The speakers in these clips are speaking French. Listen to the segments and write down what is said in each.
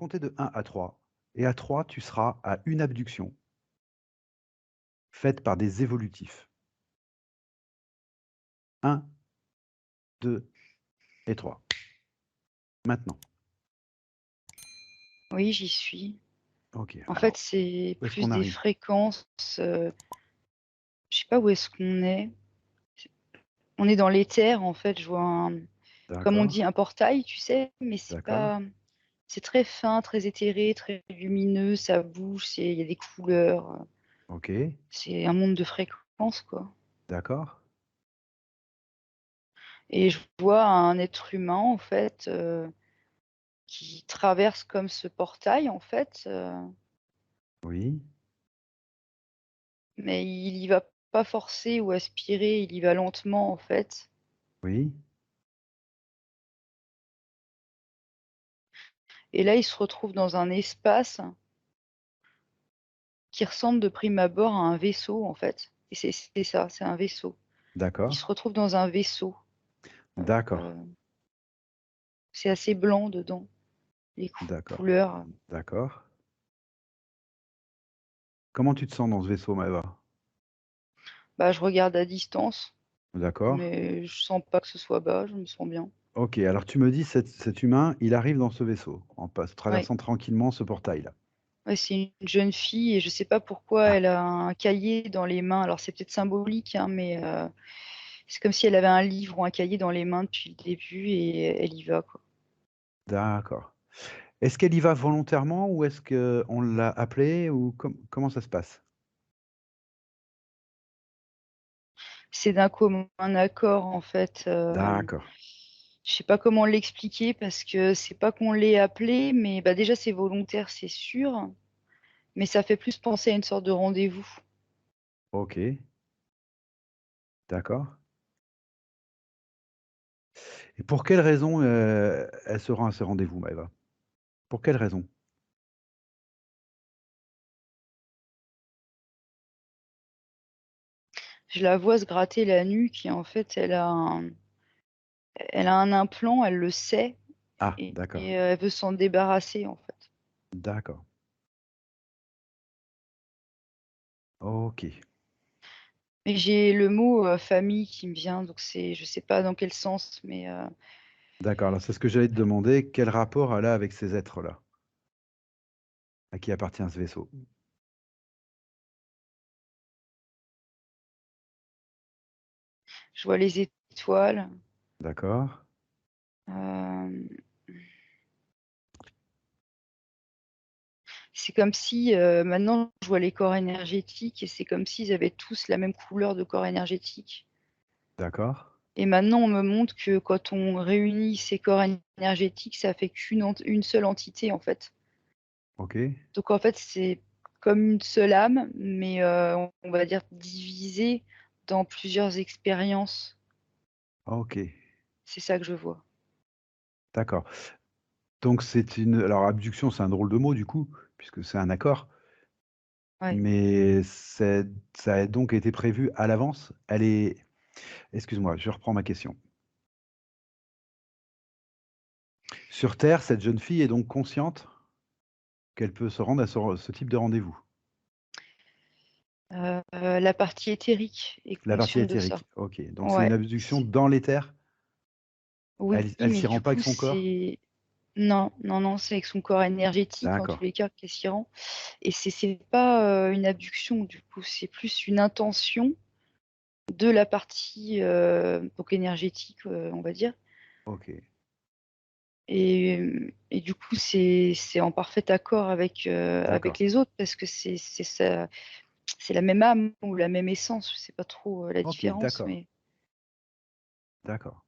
compter de 1 à 3 et à 3, tu seras à une abduction faite par des évolutifs. 1, 2 et 3. Maintenant. Oui, j'y suis. OK, En fait, alors, c'est où est-ce plus qu'on des arrive? fréquences, je sais pas où est-ce qu'on est. On est dans l'éther, en fait, je vois comme on D'accord, dit, un portail, tu sais? Mais d'accord, c'est très fin, très éthéré, très lumineux, ça bouge, il y a des couleurs, OK, c'est un monde de fréquences, quoi. d'accord, Et je vois un être humain, en fait, qui traverse comme ce portail, en fait, oui, mais il y va pas forcé ou aspiré, il y va lentement, en fait. oui, Et là, il se retrouve dans un espace qui ressemble de prime abord à un vaisseau, en fait. Et c'est ça, c'est un vaisseau. Il se d'accord, retrouve dans un vaisseau, d'accord, heu, c'est assez blanc dedans, les d'accord, couleurs. d'accord. Comment tu te sens dans ce vaisseau, Maëva? Bah, je regarde à distance, D'accord. mais je sens pas que ce soit bas, je me sens bien. OK, alors tu me dis cet humain, il arrive dans ce vaisseau, en Ouais, traversant tranquillement ce portail-là. ouais, c'est une jeune fille et je sais pas pourquoi Ah, elle a un cahier dans les mains. Alors c'est peut-être symbolique, hein, mais c'est comme si elle avait un livre ou un cahier dans les mains depuis le début et elle y va, quoi. d'accord. Est-ce qu'elle y va volontairement ou est-ce qu'on l'a appelée ou comment ça se passe? C'est d'un commun accord, en fait, D'accord, je sais pas comment l'expliquer parce que c'est pas qu'on l'ait appelée, mais bah, déjà c'est volontaire, c'est sûr, mais ça fait plus penser à une sorte de rendez-vous. OK, d'accord. Et pour quelle raison, elle se rend à ce rendez-vous, Maëva? Pour quelle raison? Je la vois se gratter la nuque et en fait elle a un implant, elle le sait Ah, et d'accord, elle veut s'en débarrasser, en fait. d'accord. OK, Mais j'ai le mot, famille qui me vient, donc je sais pas dans quel sens, mais d'accord. Alors c'est ce que j'allais te demander, quel rapport elle a avec ces êtres-là, à qui appartient ce vaisseau? je vois les étoiles, D'accord, hem, c'est comme si, maintenant je vois les corps énergétiques et c'est comme s'ils avaient tous la même couleur de corps énergétique d'accord, et maintenant on me montre que quand on réunit ces corps énergétiques, ça fait une seule entité, en fait. OK, Donc en fait, c'est comme une seule âme, mais on va dire divisée dans plusieurs expériences. OK, C'est ça que je vois. d'accord. Donc c'est une alors abduction, c'est un drôle de mot du coup, puisque c'est un accord, Ouais. mais ça a donc été prévu à l'avance? Elle est excuse-moi, je reprends ma question. Sur Terre, cette jeune fille est donc consciente qu'elle peut se rendre à ce type de rendez-vous? La partie éthérique est La partie consciente de ça. éthérique, OK, donc c'est une Ouais, abduction dans l'éther? oui, Elle mais s'y rend du pas avec coup, son corps? c'est non, non, non, c'est avec son corps énergétique en tous D'accord, les cas qu'elle s'y rend et c'est pas, une abduction du coup, c'est plus une intention de la partie, donc énergétique, on va dire. OK, Et du coup, c'est en parfait accord avec d'accord, les autres parce que c'est la même âme ou la même essence, je sais pas trop, la OK, différence, d'accord, mais d'accord.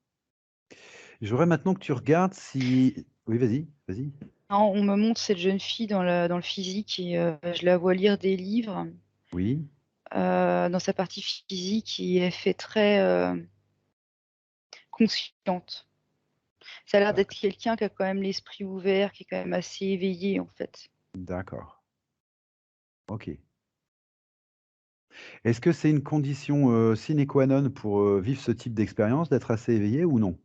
Je voudrais maintenant que tu regardes si oui, vas-y, vas-y. non, on me montre cette jeune fille dans le physique et je la vois lire des livres, Oui, dans sa partie physique et elle fait très, consciente. Ça a l'air d'être quelqu'un qui a quand même l'esprit ouvert, qui est quand même assez éveillé, en fait. d'accord, OK. Est-ce que c'est une condition, sine qua non pour, vivre ce type d'expérience, d'être assez éveillé ou non?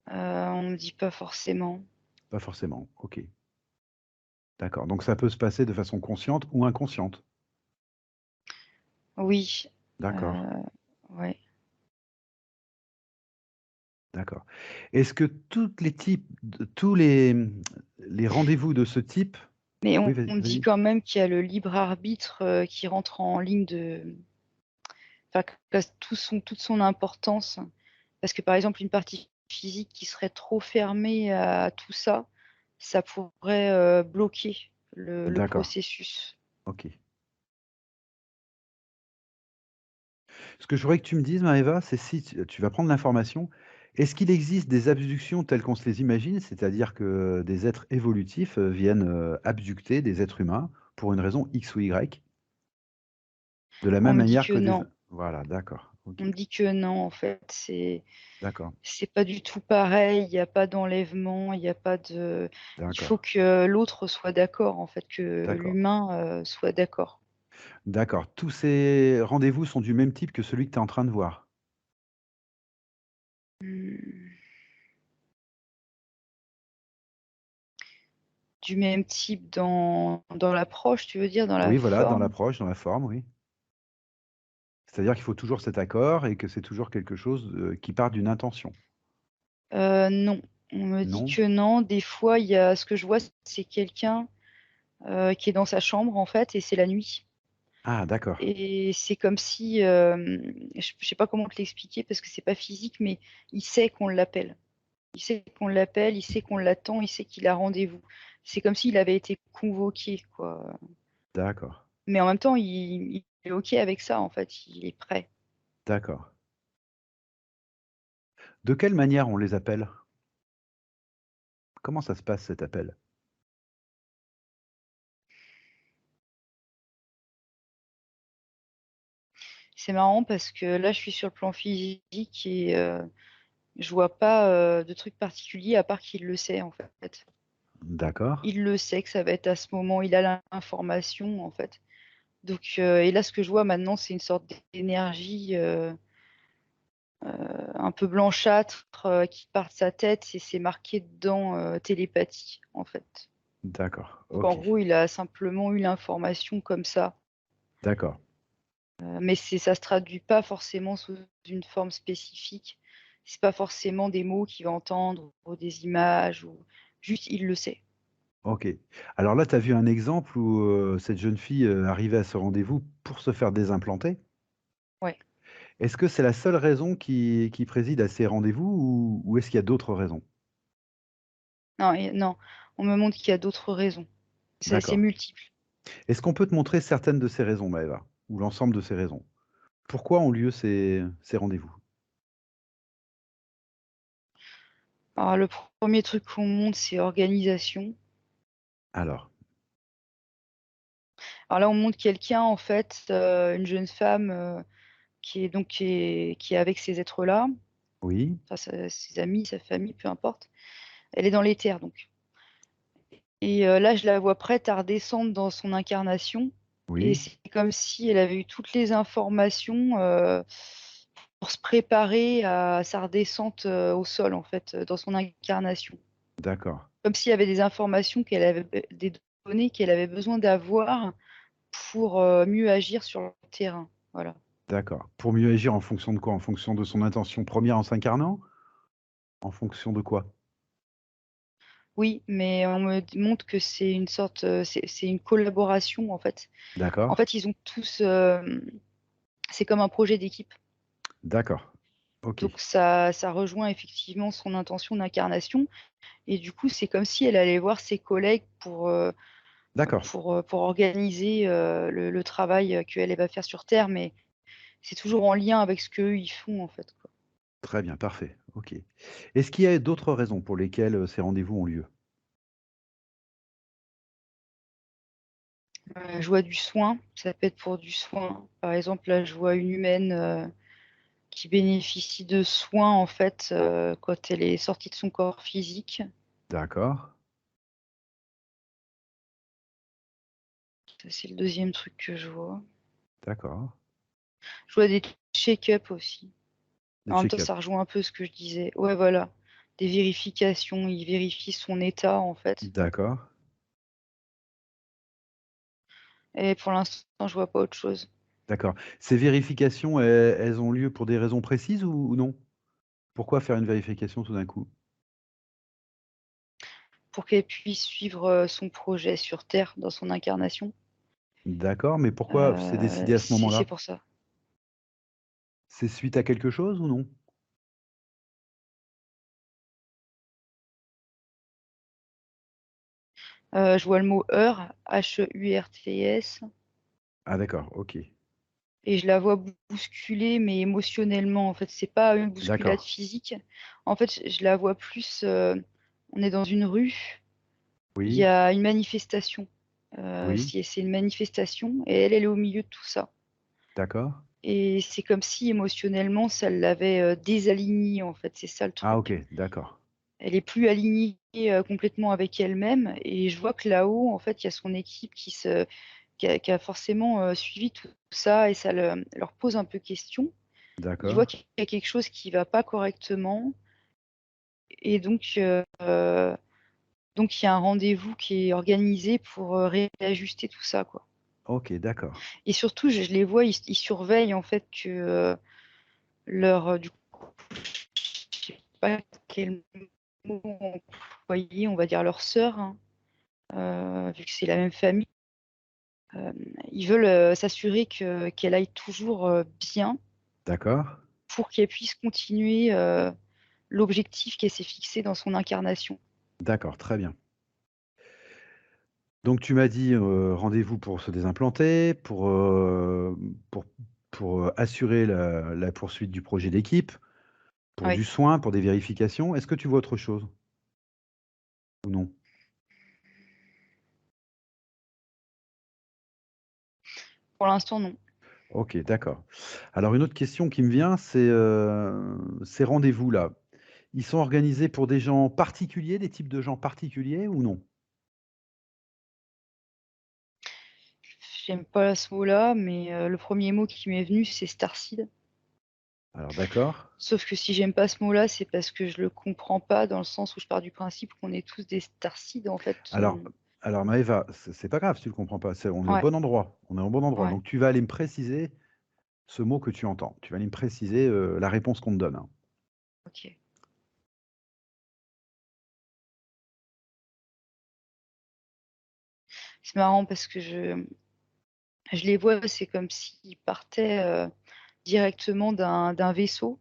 On me dit pas forcément. Pas forcément, OK. D'accord, donc ça peut se passer de façon consciente ou inconsciente? Oui, D'accord, ouais. d'accord. Est-ce que toutes les types de les rendez-vous de ce type Mais oui, on vas-y, me dit vas-y. quand même qu'il y a le libre arbitre, qui rentre en ligne de enfin, que toute son importance. Parce que, par exemple, une partie physique qui serait trop fermée à tout ça, ça pourrait, bloquer le D'accord, processus. OK. Ce que je voudrais que tu me dises, Maëva, c'est si tu vas prendre l'information, est-ce qu'il existe des abductions telles qu'on se les imagine? C'est-à-dire que des êtres évolutifs, viennent, abducter des êtres humains pour une raison X ou Y, de la On même me dit manière que que des non. voilà, d'accord, On OK, me dit que non, en fait, d'accord, c'est pas du tout pareil, il y a pas d'enlèvement, il y a pas de il faut d'accord, que l'autre soit d'accord, en fait, que d'accord, l'humain, soit d'accord. d'accord. Tous ces rendez-vous sont du même type que celui que tu es en train de voir? Mmh, du même type dans l'approche, tu veux dire, dans la Oui, voilà, dans forme? l'approche, dans la forme, oui. C'est-à-dire qu'il faut toujours cet accord et que c'est toujours quelque chose, qui part d'une intention? Non, on me dit Non? que non. Des fois, il y a ce que je vois, c'est quelqu'un, qui est dans sa chambre, en fait, et c'est la nuit Ah d'accord, et c'est comme si, je sais pas comment te l'expliquer parce que c'est pas physique, mais il sait qu'on l'appelle. Il sait qu'on l'appelle, il sait qu'on l'attend, il sait qu'il a rendez-vous. C'est comme s'il avait été convoqué, quoi. d'accord, Mais en même temps, il est OK avec ça, en fait, il est prêt. d'accord. De quelle manière on les appelle? Comment ça se passe cet appel? C'est marrant parce que là, je suis sur le plan physique et je vois pas, de truc particulier à part qu'il le sait, en fait. D'accord, Il le sait que ça va être à ce moment, il a l'information, en fait. Donc et là, ce que je vois maintenant, c'est une sorte d'énergie, un peu blanchâtre, qui part de sa tête et c'est marqué dedans, télépathie, en fait. d'accord, Donc en OK, gros, il a simplement eu l'information comme ça, d'accord, mais ça se traduit pas forcément sous une forme spécifique. C'est pas forcément des mots qu'il va entendre ou des images ou juste il le sait. OK. Alors là, tu as vu un exemple où, cette jeune fille, arrivait à ce rendez-vous pour se faire désimplanter. Ouais. Est-ce que c'est la seule raison qui préside à ces rendez-vous ou est-ce qu'il y a d'autres raisons? Non, on me montre qu'il y a d'autres raisons. C'est D'accord. multiple. Est-ce qu'on peut te montrer certaines de ces raisons, Maëva? Ou l'ensemble de ces raisons? Pourquoi ont lieu ces rendez-vous? Alors le premier truc qu'on montre, c'est organisation. Alors? Alors là, on montre quelqu'un en fait, une jeune femme, qui est avec ces êtres-là, Oui, enfin ses amis, sa famille, peu importe. Elle est dans l'éther donc et là, je la vois prête à redescendre dans son incarnation et oui, c'est comme si elle avait eu toutes les informations, pour se préparer à sa redescente, au sol en fait, dans son incarnation. d'accord, Comme s'il y avait des informations qu'elle avait des données qu'elle avait besoin d'avoir pour, mieux agir sur le terrain, voilà. d'accord. Pour mieux agir en fonction de quoi? En fonction de son intention première en s'incarnant? En fonction de quoi? Oui, mais on me d montre que c'est une sorte, c'est une collaboration, en fait. En D'accord, fait, ils ont tous, c'est comme un projet d'équipe. d'accord. OK, Donc ça rejoint effectivement son intention d'incarnation et du coup, c'est comme si elle allait voir ses collègues d'accord. pour organiser, le travail, qu'elle, elle va faire sur terre, mais c'est toujours en lien avec ce qu'eux, ils font, en fait, quoi. Très bien, parfait. OK. Est-ce qu'il y a d'autres raisons pour lesquelles, ces rendez-vous ont lieu? Je vois du soin, ça peut être pour du soin. Par exemple, là, je vois une humaine, qui bénéficie de soins, en fait, quand elle est sortie de son corps physique. D'accord, Ça, c'est le deuxième truc que je vois. d'accord. Je vois des check-up aussi. Des En même temps, check-up. ça rejoint un peu ce que je disais. Ouais, voilà. des vérifications, il vérifie son état, en fait, D'accord, et pour l'instant, je vois pas autre chose. d'accord. Ces vérifications, elles ont lieu pour des raisons précises ou non? Pourquoi faire une vérification tout d'un coup? Pour qu'elle puisse suivre, son projet sur terre dans son incarnation, D'accord, mais pourquoi c'est décidé à ce c'est moment-là? pour ça. C'est suite à quelque chose ou non? Je vois le mot heurt, Heurts, Ah d'accord, OK. et je la vois bousculer, mais émotionnellement, en fait. C'est pas une bousculade D'accord. physique. En fait, je la vois plus, on est dans une rue, il y Oui, a une manifestation. oui, C'est une manifestation et elle est au milieu de tout ça, d'accord. et c'est comme si émotionnellement ça l'avait, désalignée, en fait, c'est ça le Ah OK, truc. d'accord. Elle est plus alignée, complètement avec elle-même, et je vois que là-haut, en fait, il y a son équipe qui a forcément, suivi tout ça, et ça leur pose un peu question. Ils D'accord. voient qu'il y a quelque chose qui va pas correctement, et donc il y a un rendez-vous qui est organisé pour, réajuster tout ça, quoi, OK, d'accord. et surtout je les vois, ils surveillent, en fait, que, du coup, je sais pas quel mot employer, on va dire leur sœur, hein, vu que c'est la même famille. Ils veulent, s'assurer qu'elle aille toujours, bien, D'accord. pour qu'elle puisse continuer, l'objectif qu'elle s'est fixé dans son incarnation. D'accord, très bien. Donc tu m'as dit, rendez-vous pour se désimplanter, pour assurer la poursuite du projet d'équipe, pour Oui, du soin, pour des vérifications. Est-ce que tu vois autre chose ou non? pour l'instant non. OK, d'accord. Alors une autre question qui me vient, c'est, ces rendez-vous-là, ils sont organisés pour des gens particuliers, des types de gens particuliers ou non? J'aime pas ce mot-là, mais le 1er mot qui m'est venu, c'est starseed. Alors d'accord. Sauf que si j'aime pas ce mot-là, c'est parce que je le comprends pas, dans le sens où je pars du principe qu'on est tous des starseed, en fait, Alors alors Maëva, c'est pas grave si tu le comprends pas, on est au ouais, bon endroit, on est au bon endroit. ouais, Donc tu vas aller me préciser ce mot que tu entends. Tu vas aller me préciser, la réponse qu'on te donne, hein. OK. C'est marrant parce que je les vois, c'est comme s'ils partaient, directement d'un vaisseau,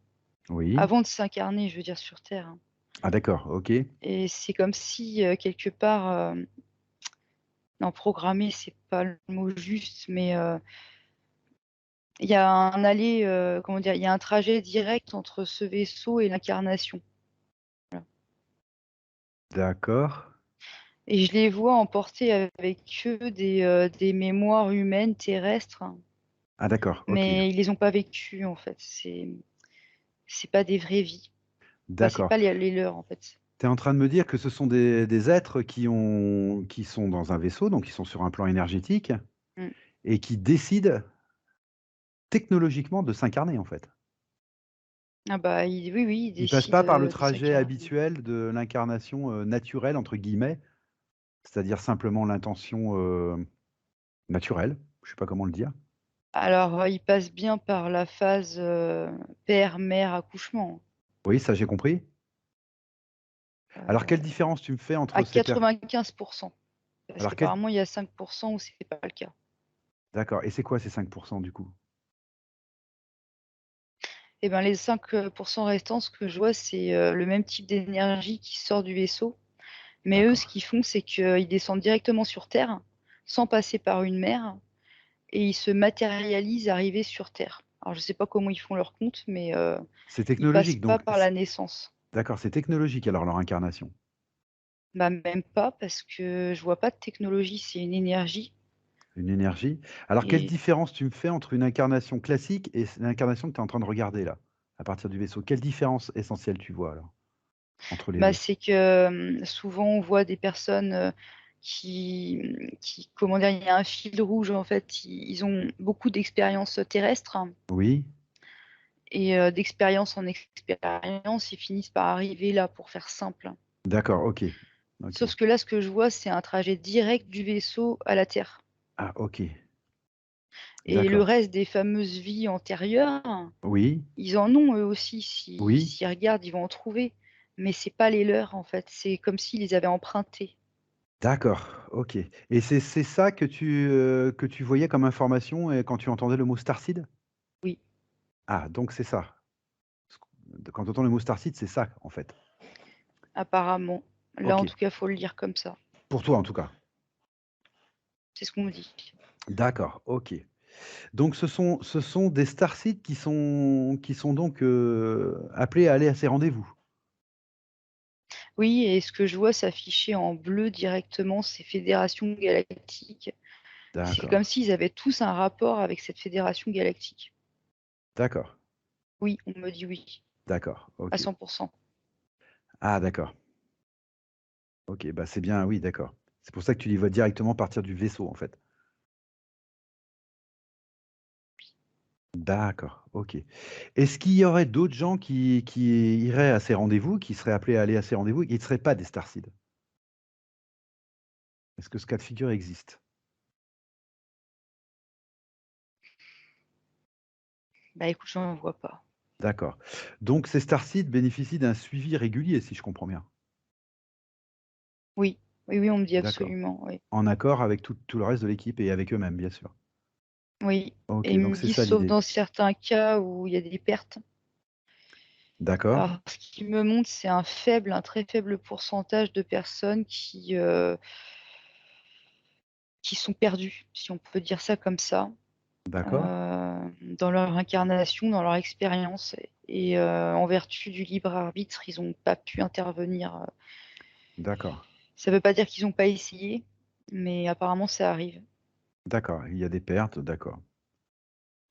Oui. avant de s'incarner, je veux dire, sur terre, hein. Ah d'accord, OK. Et c'est comme si, quelque part, non, programmé, c'est pas le mot juste, mais, il y a un aller, comment dire? Il y a un trajet direct entre ce vaisseau et l'incarnation. Voilà, D'accord. et je les vois emporter avec eux des mémoires humaines terrestres, Ah d'accord, OK. mais ils les ont pas vécues, en fait. C'est pas des vraies vies. Enfin, c'est D'accord. pas les leurs, en fait. Tu es en train de me dire que ce sont des êtres qui sont dans un vaisseau, donc qui sont sur un plan énergétique Mmh. et qui décident technologiquement de s'incarner, en fait? Ah bah, oui, oui, ils Ils passent pas décident, par le de trajet s'incarner. habituel de l'incarnation, «naturelle» entre guillemets, c'est-à-dire simplement l'intention, naturelle, je sais pas comment le dire. Alors, ils passent bien par la phase, père, mère, accouchement, Oui, ça j'ai compris. Alors quelle heu, différence tu me fais à entre ces per 95, parce alors quelle qu'apparemment il y a 5 où c'est pas le cas. d'accord, et c'est quoi ces 5 du coup? Et ben, les 5 restants, ce que je vois, c'est, le même type d'énergie qui sort du vaisseau, mais eux, ce D'accord. qu'ils font, c'est qu'ils descendent directement sur terre, sans passer par une mer, et ils se matérialisent arrivés sur terre. Alors je sais pas comment ils font leur compte, mais, C'est ils passent technologique pas donc par la naissance. d'accord, c'est technologique alors leur incarnation? Bah, même pas, parce que je vois pas de technologie, c'est une énergie, Une énergie? Alors quelle et différence tu me fais entre une incarnation classique et l'incarnation que tu es en train de regarder là, à partir du vaisseau? Quelle différence essentielle tu vois alors, entre les bah, 2? c'est que, souvent on voit des personnes, qui comment dire? Il y a un fil rouge, en fait, ils ont beaucoup d'expériences terrestres, Oui? et d'expérience en expérience, ils finissent par arriver là, pour faire simple. D'accord, OK. OK. Sauf que là, ce que je vois, c'est un trajet direct du vaisseau à la Terre Ah OK. et le D'accord. reste des fameuses vies antérieures, Oui, ils en ont eux aussi. oui. S'ils regardent, ils vont en trouver, mais c'est pas les leurs, en fait. C'est comme s'ils les avaient empruntés. D'accord, OK. Et c'est ça que tu voyais comme information, quand tu entendais le mot Starseed? Oui, Ah, donc c'est ça. Ce q Quand tu entends le mot Starseed, c'est ça, en fait? apparemment. Là, en OK. tout cas, faut le lire comme ça. Pour toi, en tout cas? C'est ce qu'on me dit. D'accord, OK. Donc ce sont des starseeds qui sont donc, appelés à aller à ces rendez-vous? Oui, et ce que je vois s'afficher en bleu directement, c'est Fédération galactique. C'est comme D'accord, s'ils avaient tous un rapport avec cette fédération galactique. d'accord, Oui, on me dit oui, d'accord, à OK. 100. Ah d'accord, OK, bah, c'est bien, oui, d'accord. C'est pour ça que tu les vois directement partir du vaisseau, en fait? D'accord, OK. Est-ce qu'il y aurait d'autres gens qui iraient à ces rendez-vous, qui seraient appelés à aller à ces rendez-vous et qui ne seraient pas des starseeds? Est-ce que ce cas de figure existe? Bah, écoute, j'en vois pas. D'accord. Donc ces starseeds bénéficient d'un suivi régulier, si je comprends bien? Oui, oui, oui, on me dit D'accord. absolument, oui. En accord avec tout le reste de l'équipe et avec eux-mêmes, bien sûr? Oui, et OK, ils donc me c'est disent ça sauf l'idée. dans certains cas où il y a des pertes. D'accord, Alors, ce qu'ils me montrent, c'est un très faible pourcentage de personnes qui sont perdues, si on peut dire ça comme ça, d'accord, dans leur incarnation, dans leur expérience et en vertu du libre arbitre, ils ont pas pu intervenir. d'accord, Ça veut pas dire qu'ils ont pas essayé, mais apparemment ça arrive. d'accord. Il y a des pertes, d'accord.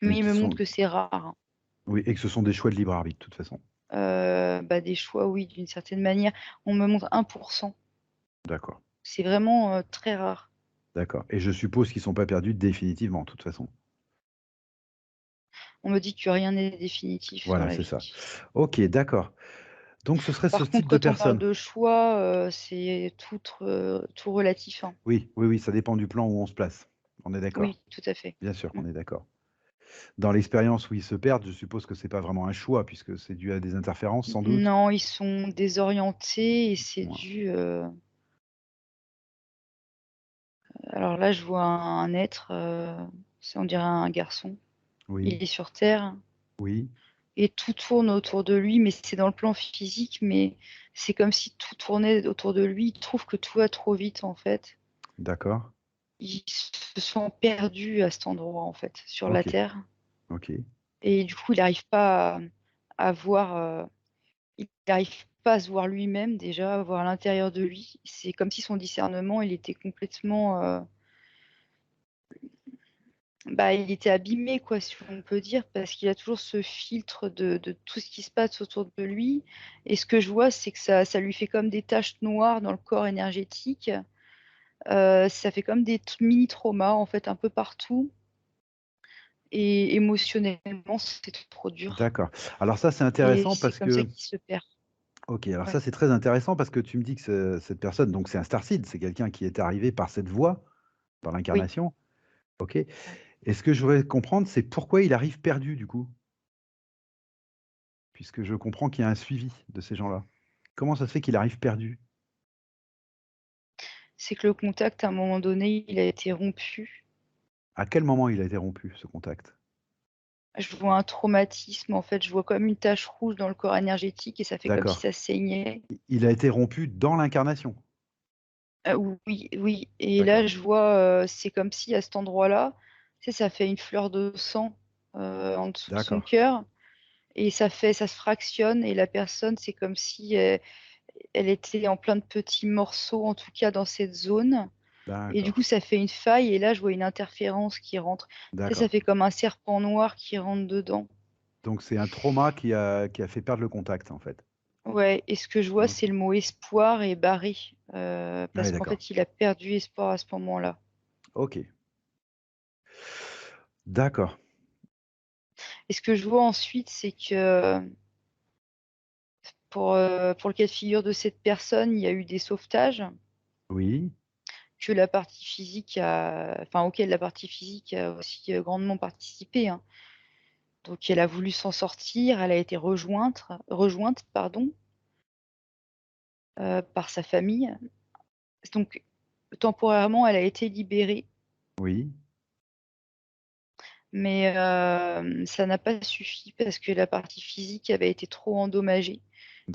Et Mais ils qui me montrent sont que c'est rare, hein. oui et que ce sont des choix de libre arbitre, de toute façon? Bah, des choix, oui, d'une certaine manière. On me montre 1. D'accord, C'est vraiment, très rare. d'accord et je suppose qu'ils sont pas perdus définitivement, de toute façon? On me dit que rien n'est définitif dans Voilà, la c'est ça. vie. OK, d'accord. Donc ce serait ce Par contre, type de quand on parle personne? de choix, c'est tout relatif, hein. Oui, oui, oui, ça dépend du plan où on se place. On est d'accord. Oui, tout à fait. Bien sûr Mmh. qu'on est d'accord. Dans l'expérience où ils se perdent, je suppose que c'est pas vraiment un choix puisque c'est dû à des interférences sans doute? Non, ils sont désorientés et c'est Mouais. dû, alors là, je vois un être, on dirait un garçon. Oui, Il est sur terre oui, et tout tourne autour de lui, mais c'est dans le plan physique, mais c'est comme si tout tournait autour de lui. Il trouve que tout va trop vite, en fait. d'accord. Il se sent perdu à cet endroit, en fait, sur la OK, terre OK, et du coup, il n'arrive pas à voir, il n'arrive pas à se voir lui-même déjà, à voir à l'intérieur de lui. C'est comme si son discernement, il était complètement, bah, il était abîmé quoi, si on peut dire, parce qu'il a toujours ce filtre de tout ce qui se passe autour de lui et ce que je vois, c'est que ça lui fait comme des taches noires dans le corps énergétique. Ça fait comme des mini traumas, en fait, un peu partout et émotionnellement, c'est trop dur d'accord. Alors ça, c'est et intéressant c'est parce comme ça que qu'il se perd. OK, alors Ouais, ça, c'est très intéressant parce que tu me dis que cette personne donc c'est un starseed, c'est quelqu'un qui est arrivé par cette voie, par oui, l'incarnation, OK ouais. et ce que je voudrais comprendre, c'est pourquoi il arrive perdu du coup? Puisque je comprends qu'il y a un suivi de ces gens-là. Comment ça se fait qu'il arrive perdu? C'est que le contact, à un moment donné, il a été rompu. À quel moment il a été rompu ce contact? Je vois un traumatisme, en fait, je vois comme une tache rouge dans le corps énergétique et ça fait comme si D'accord. ça saignait. Il a été rompu dans l'incarnation? Oui, oui et là, D'accord, je vois, c'est comme si à cet endroit-là, tu sais, ça fait une fleur de sang, en dessous de son d'accord, cœur et ça se fractionne et la personne, c'est comme si elle était en plein de petits morceaux, en tout cas dans cette zone et du d'accord, coup, ça fait une faille et là, je vois une interférence qui rentre. Tu sais, ça d'accord. fait comme un serpent noir qui rentre dedans. Donc c'est un trauma qui a fait perdre le contact, en fait? Ouais et ce que je vois, OK. c'est le mot espoir et barré, Ah parce oui, qu'en d'accord. fait, il a perdu espoir à ce moment-là OK. D'accord. Et ce que je vois ensuite, c'est que pour le cas de figure de cette personne, il y a eu des sauvetages, Oui, que la partie physique a enfin, auquel la partie physique a aussi, grandement participé, hein. Donc elle a voulu s'en sortir, elle a été rejointe, pardon, par sa famille. Donc temporairement, elle a été libérée, oui, mais ça n'a pas suffi parce que la partie physique avait été trop endommagée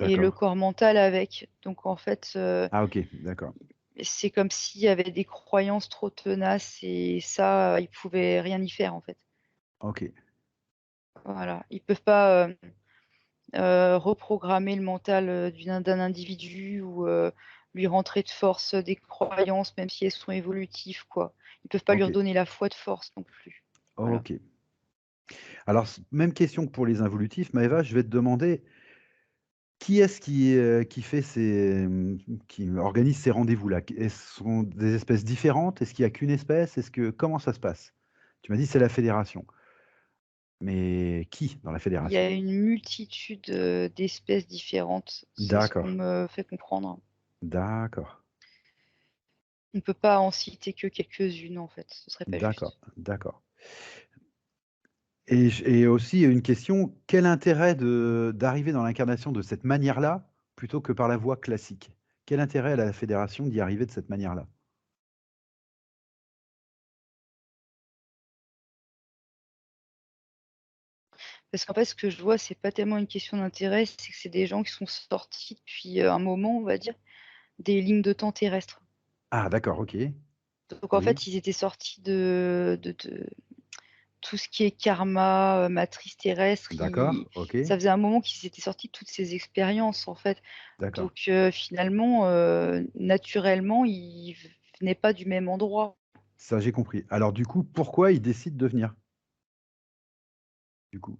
et le d'accord. corps mental avec. Donc en fait, Ah OK, d'accord. c'est comme s'il y avait des croyances trop tenaces et ça, ils pouvaient rien y faire, en fait. OK, Voilà. Ils peuvent pas, reprogrammer le mental, d'un individu ou, lui rentrer de force, des croyances, même si elles sont évolutives, quoi. Ils peuvent pas lui OK, redonner la foi de force non plus. Voilà. OK. Alors même question que pour les involutifs, Maëva, je vais te demander, qui est-ce qui fait qui organise ces rendez-vous-là? Est-ce sont des espèces différentes? Est-ce qu'il y a qu'une espèce? Comment ça se passe? Tu m'as dit c'est la fédération, mais qui dans la Il y fédération? a une multitude, d'espèces différentes, c'est ce qu'on D'accord, me fait comprendre. d'accord, On peut pas en citer que quelques-unes, en fait, ce serait pas d'accord, juste. d'accord. Et aussi une question, quel intérêt d'arriver dans l'incarnation de cette manière-là, plutôt que par la voie classique? Quel intérêt a la fédération d'y arriver de cette manière-là? Parce qu'en fait, ce que je vois, c'est pas tellement une question d'intérêt, c'est que c'est des gens qui sont sortis depuis, un moment, on va dire, des lignes de temps terrestres. Ah d'accord, OK. Donc en Oui, fait, ils étaient sortis de tout ce qui est karma, matrice terrestre, d'accord, OK, ça faisait un moment qu'ils étaient sortis de toutes ces expériences, en fait. d'accord. Donc finalement, naturellement, ils venaient pas du même endroit. Ça, j'ai compris. Alors du coup, pourquoi ils décident de venir? Du coup?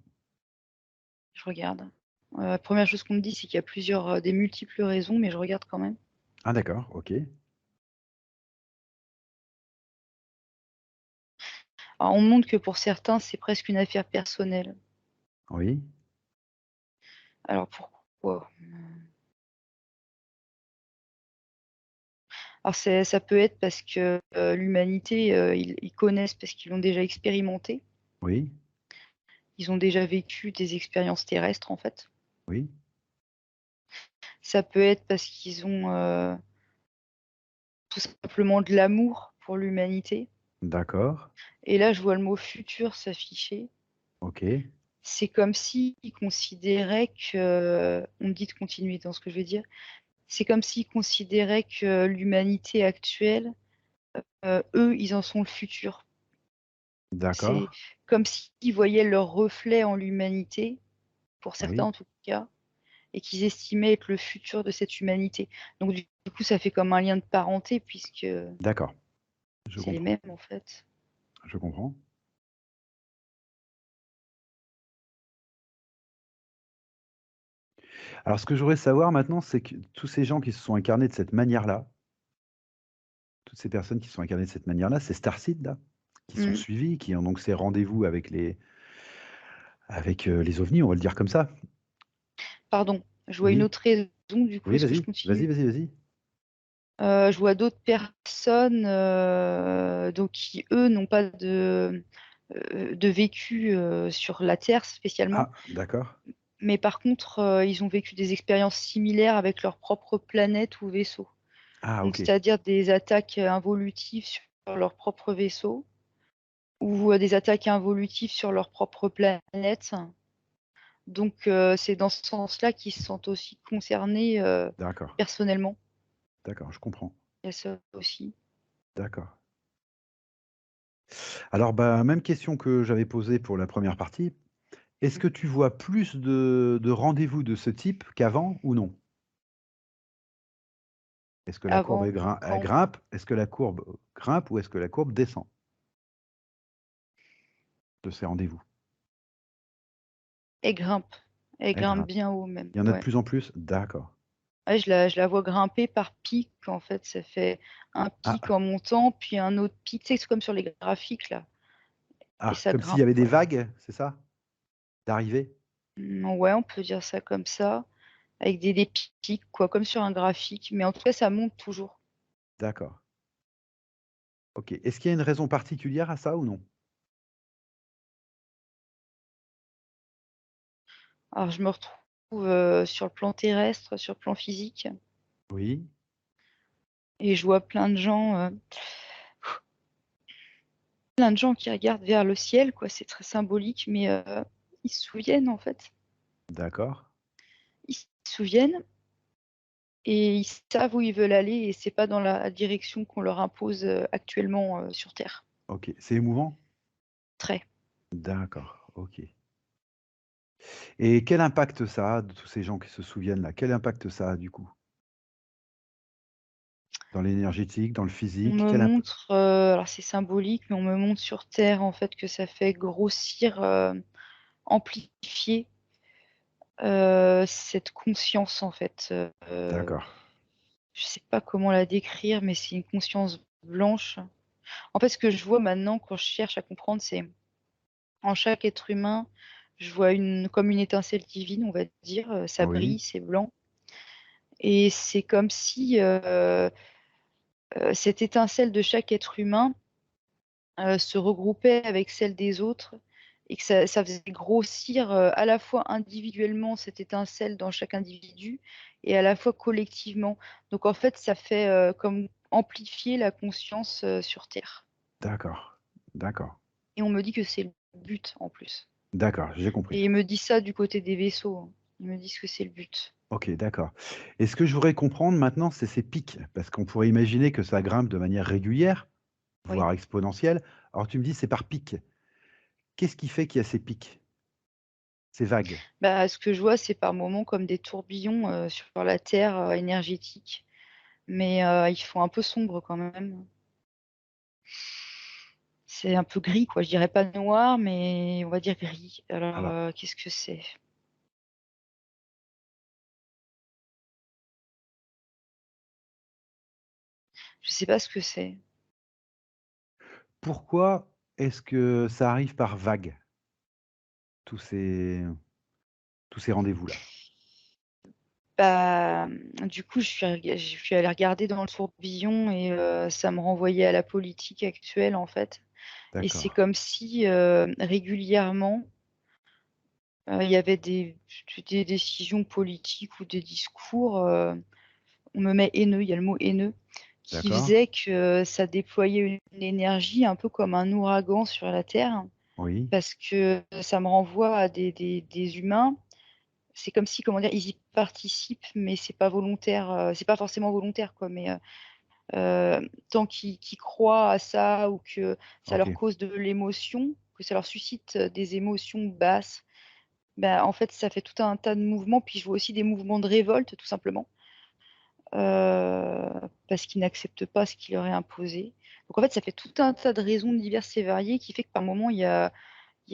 Je regarde. 1re chose qu'on me dit, c'est qu'il y a des multiples raisons, mais je regarde quand même. Ah d'accord, OK. Alors on me montre que pour certains, c'est presque une affaire personnelle. Oui, Alors pourquoi? Alors ça peut être parce que, l'humanité, ils connaissent parce qu'ils l'ont déjà expérimenté. oui, Ils ont déjà vécu des expériences terrestres, en fait. oui, Ça peut être parce qu'ils ont, tout simplement de l'amour pour l'humanité d'accord, et là, je vois le mot «futur» s'afficher. OK, C'est comme s'ils considéraient que on me dit de continuer dans ce que je vais dire. C'est comme s'ils considéraient que l'humanité actuelle, eux, ils en sont le futur. C'est d'accord, comme s'ils voyaient leur reflet en l'humanité, pour certains oui, en tout cas, et qu'ils estimaient être le futur de cette humanité. Donc du coup, ça fait comme un lien de parenté puisque d'accord, je c'est les comprends, mêmes, en fait. je comprends. Alors ce que je voudrais savoir maintenant, c'est que tous ces gens qui se sont incarnés de cette manière-là, toutes ces personnes qui se sont incarnées de cette manière-là, ces starseeds là, qui sont Mmh. suivis, qui ont donc ces rendez-vous les ovnis, on va le dire comme ça. Pardon, je vois une Oui, autre raison du coup, oui, est-ce que je vas-y, vas-y, continue? vas-y, vas-y. Je vois d'autres personnes, donc qui eux n'ont pas de vécu, sur la Terre spécialement, Ah, d'accord. mais par contre, ils ont vécu des expériences similaires avec leur propre planète ou vaisseau. Ah Donc OK, c'est-à-dire des attaques, involutives sur leur propre vaisseau ou, des attaques involutives sur leur propre planète. Donc c'est dans ce sens-là qu'ils se sentent aussi concernés, d'accord, personnellement. d'accord, je comprends. Il y a ça aussi. D'accord. Alors, bah, même question que j'avais posée pour la première partie. Est-ce Mmh. que tu vois plus de rendez-vous de ce type qu'avant ou non? Est-ce que la courbe Avant elle quand? grimpe? Est-ce que la courbe grimpe ou est-ce que la courbe descend de ces rendez-vous? Elle grimpe. Elle Elle grimpe grimpe. bien haut même, Il y en a de ouais. plus en plus? D'accord. Ouais, je la vois grimper par pic, en fait. Ça fait un pic Ah, en montant, puis un autre pic. Tu sais, c'est comme sur les graphiques là et ah, ça comme s'il y grimpe, avait des ouais. vagues, c'est ça? d'arrivée? Ouais, on peut dire ça comme ça, avec des pics quoi, comme sur un graphique, mais en tout cas ça monte toujours. D'accord. OK. Est-ce qu'il y a une raison particulière à ça ou non? Alors je me retrouve, sur le plan terrestre, sur le plan physique Oui, et je vois plein de gens qui regardent vers le ciel quoi, c'est très symbolique, mais ils se souviennent en fait. d'accord. Ils se souviennent et ils savent où ils veulent aller et c'est pas dans la direction qu'on leur impose, actuellement, sur terre. OK. C'est émouvant? Très. D'accord, OK. Et quel impact ça a de tous ces gens qui se souviennent là? Quel impact ça a du coup? Dans l'énergétique, dans le On physique? me Quel imp montre, alors c'est symbolique, mais on me montre sur terre en fait que ça fait grossir, amplifier, cette conscience en fait, d'accord, je sais pas comment la décrire, mais c'est une conscience blanche. En fait, ce que je vois maintenant quand je cherche à comprendre, c'est en chaque être humain, je vois comme une étincelle divine, on va dire, ça oui, brille, c'est blanc et c'est comme si, cette étincelle de chaque être humain, se regroupait avec celle des autres et que ça faisait grossir, à la fois individuellement cette étincelle dans chaque individu et à la fois collectivement. Donc en fait, ça fait, comme amplifier la conscience, sur terre d'accord, d'accord, et on me dit que c'est le but en plus d'accord, j'ai et compris. ils me disent ça du côté des vaisseaux, hein. Ils me disent que c'est le but. OK, d'accord. Et ce que je voudrais comprendre maintenant, c'est ces pics, parce qu'on pourrait imaginer que ça grimpe de manière régulière, Oui. voire exponentielle. Alors tu me dis c'est par pic. Qu'est-ce qui fait qu'il y a ces pics? Ces vagues? Bah, ce que je vois, c'est par moments comme des tourbillons, sur la terre, énergétique, mais ils font un peu sombre quand même. C'est un peu gris quoi, je dirais pas noir, mais on va dire gris. Alors, Alors, qu'est-ce que c'est? Je sais pas ce que c'est. pourquoi est-ce que ça arrive par vagues, tous ces tous ces rendez-vous-là? Bah, du coup, je suis allée regarder dans le tourbillon et ça me renvoyait à la politique actuelle, en fait et c'est D'accord, comme si, régulièrement, il y avait des décisions politiques ou des discours, on me met haineux, il y a le mot haineux, qui d'accord, faisait que ça déployait une énergie un peu comme un ouragan sur la terre. oui, Parce que ça me renvoie à des humains. C'est comme si, comment dire? Ils y participent, mais c'est pas volontaire, c'est pas forcément volontaire, quoi, mais tant qu'ils croient à ça ou que ça leur OK, cause de l'émotion, que ça leur suscite, des émotions basses, bah, en fait, ça fait tout un tas de mouvements. Puis je vois aussi des mouvements de révolte, tout simplement, parce qu'ils n'acceptent pas ce qui leur est imposé. Donc en fait, ça fait tout un tas de raisons diverses et variées qui fait que par moment, il y a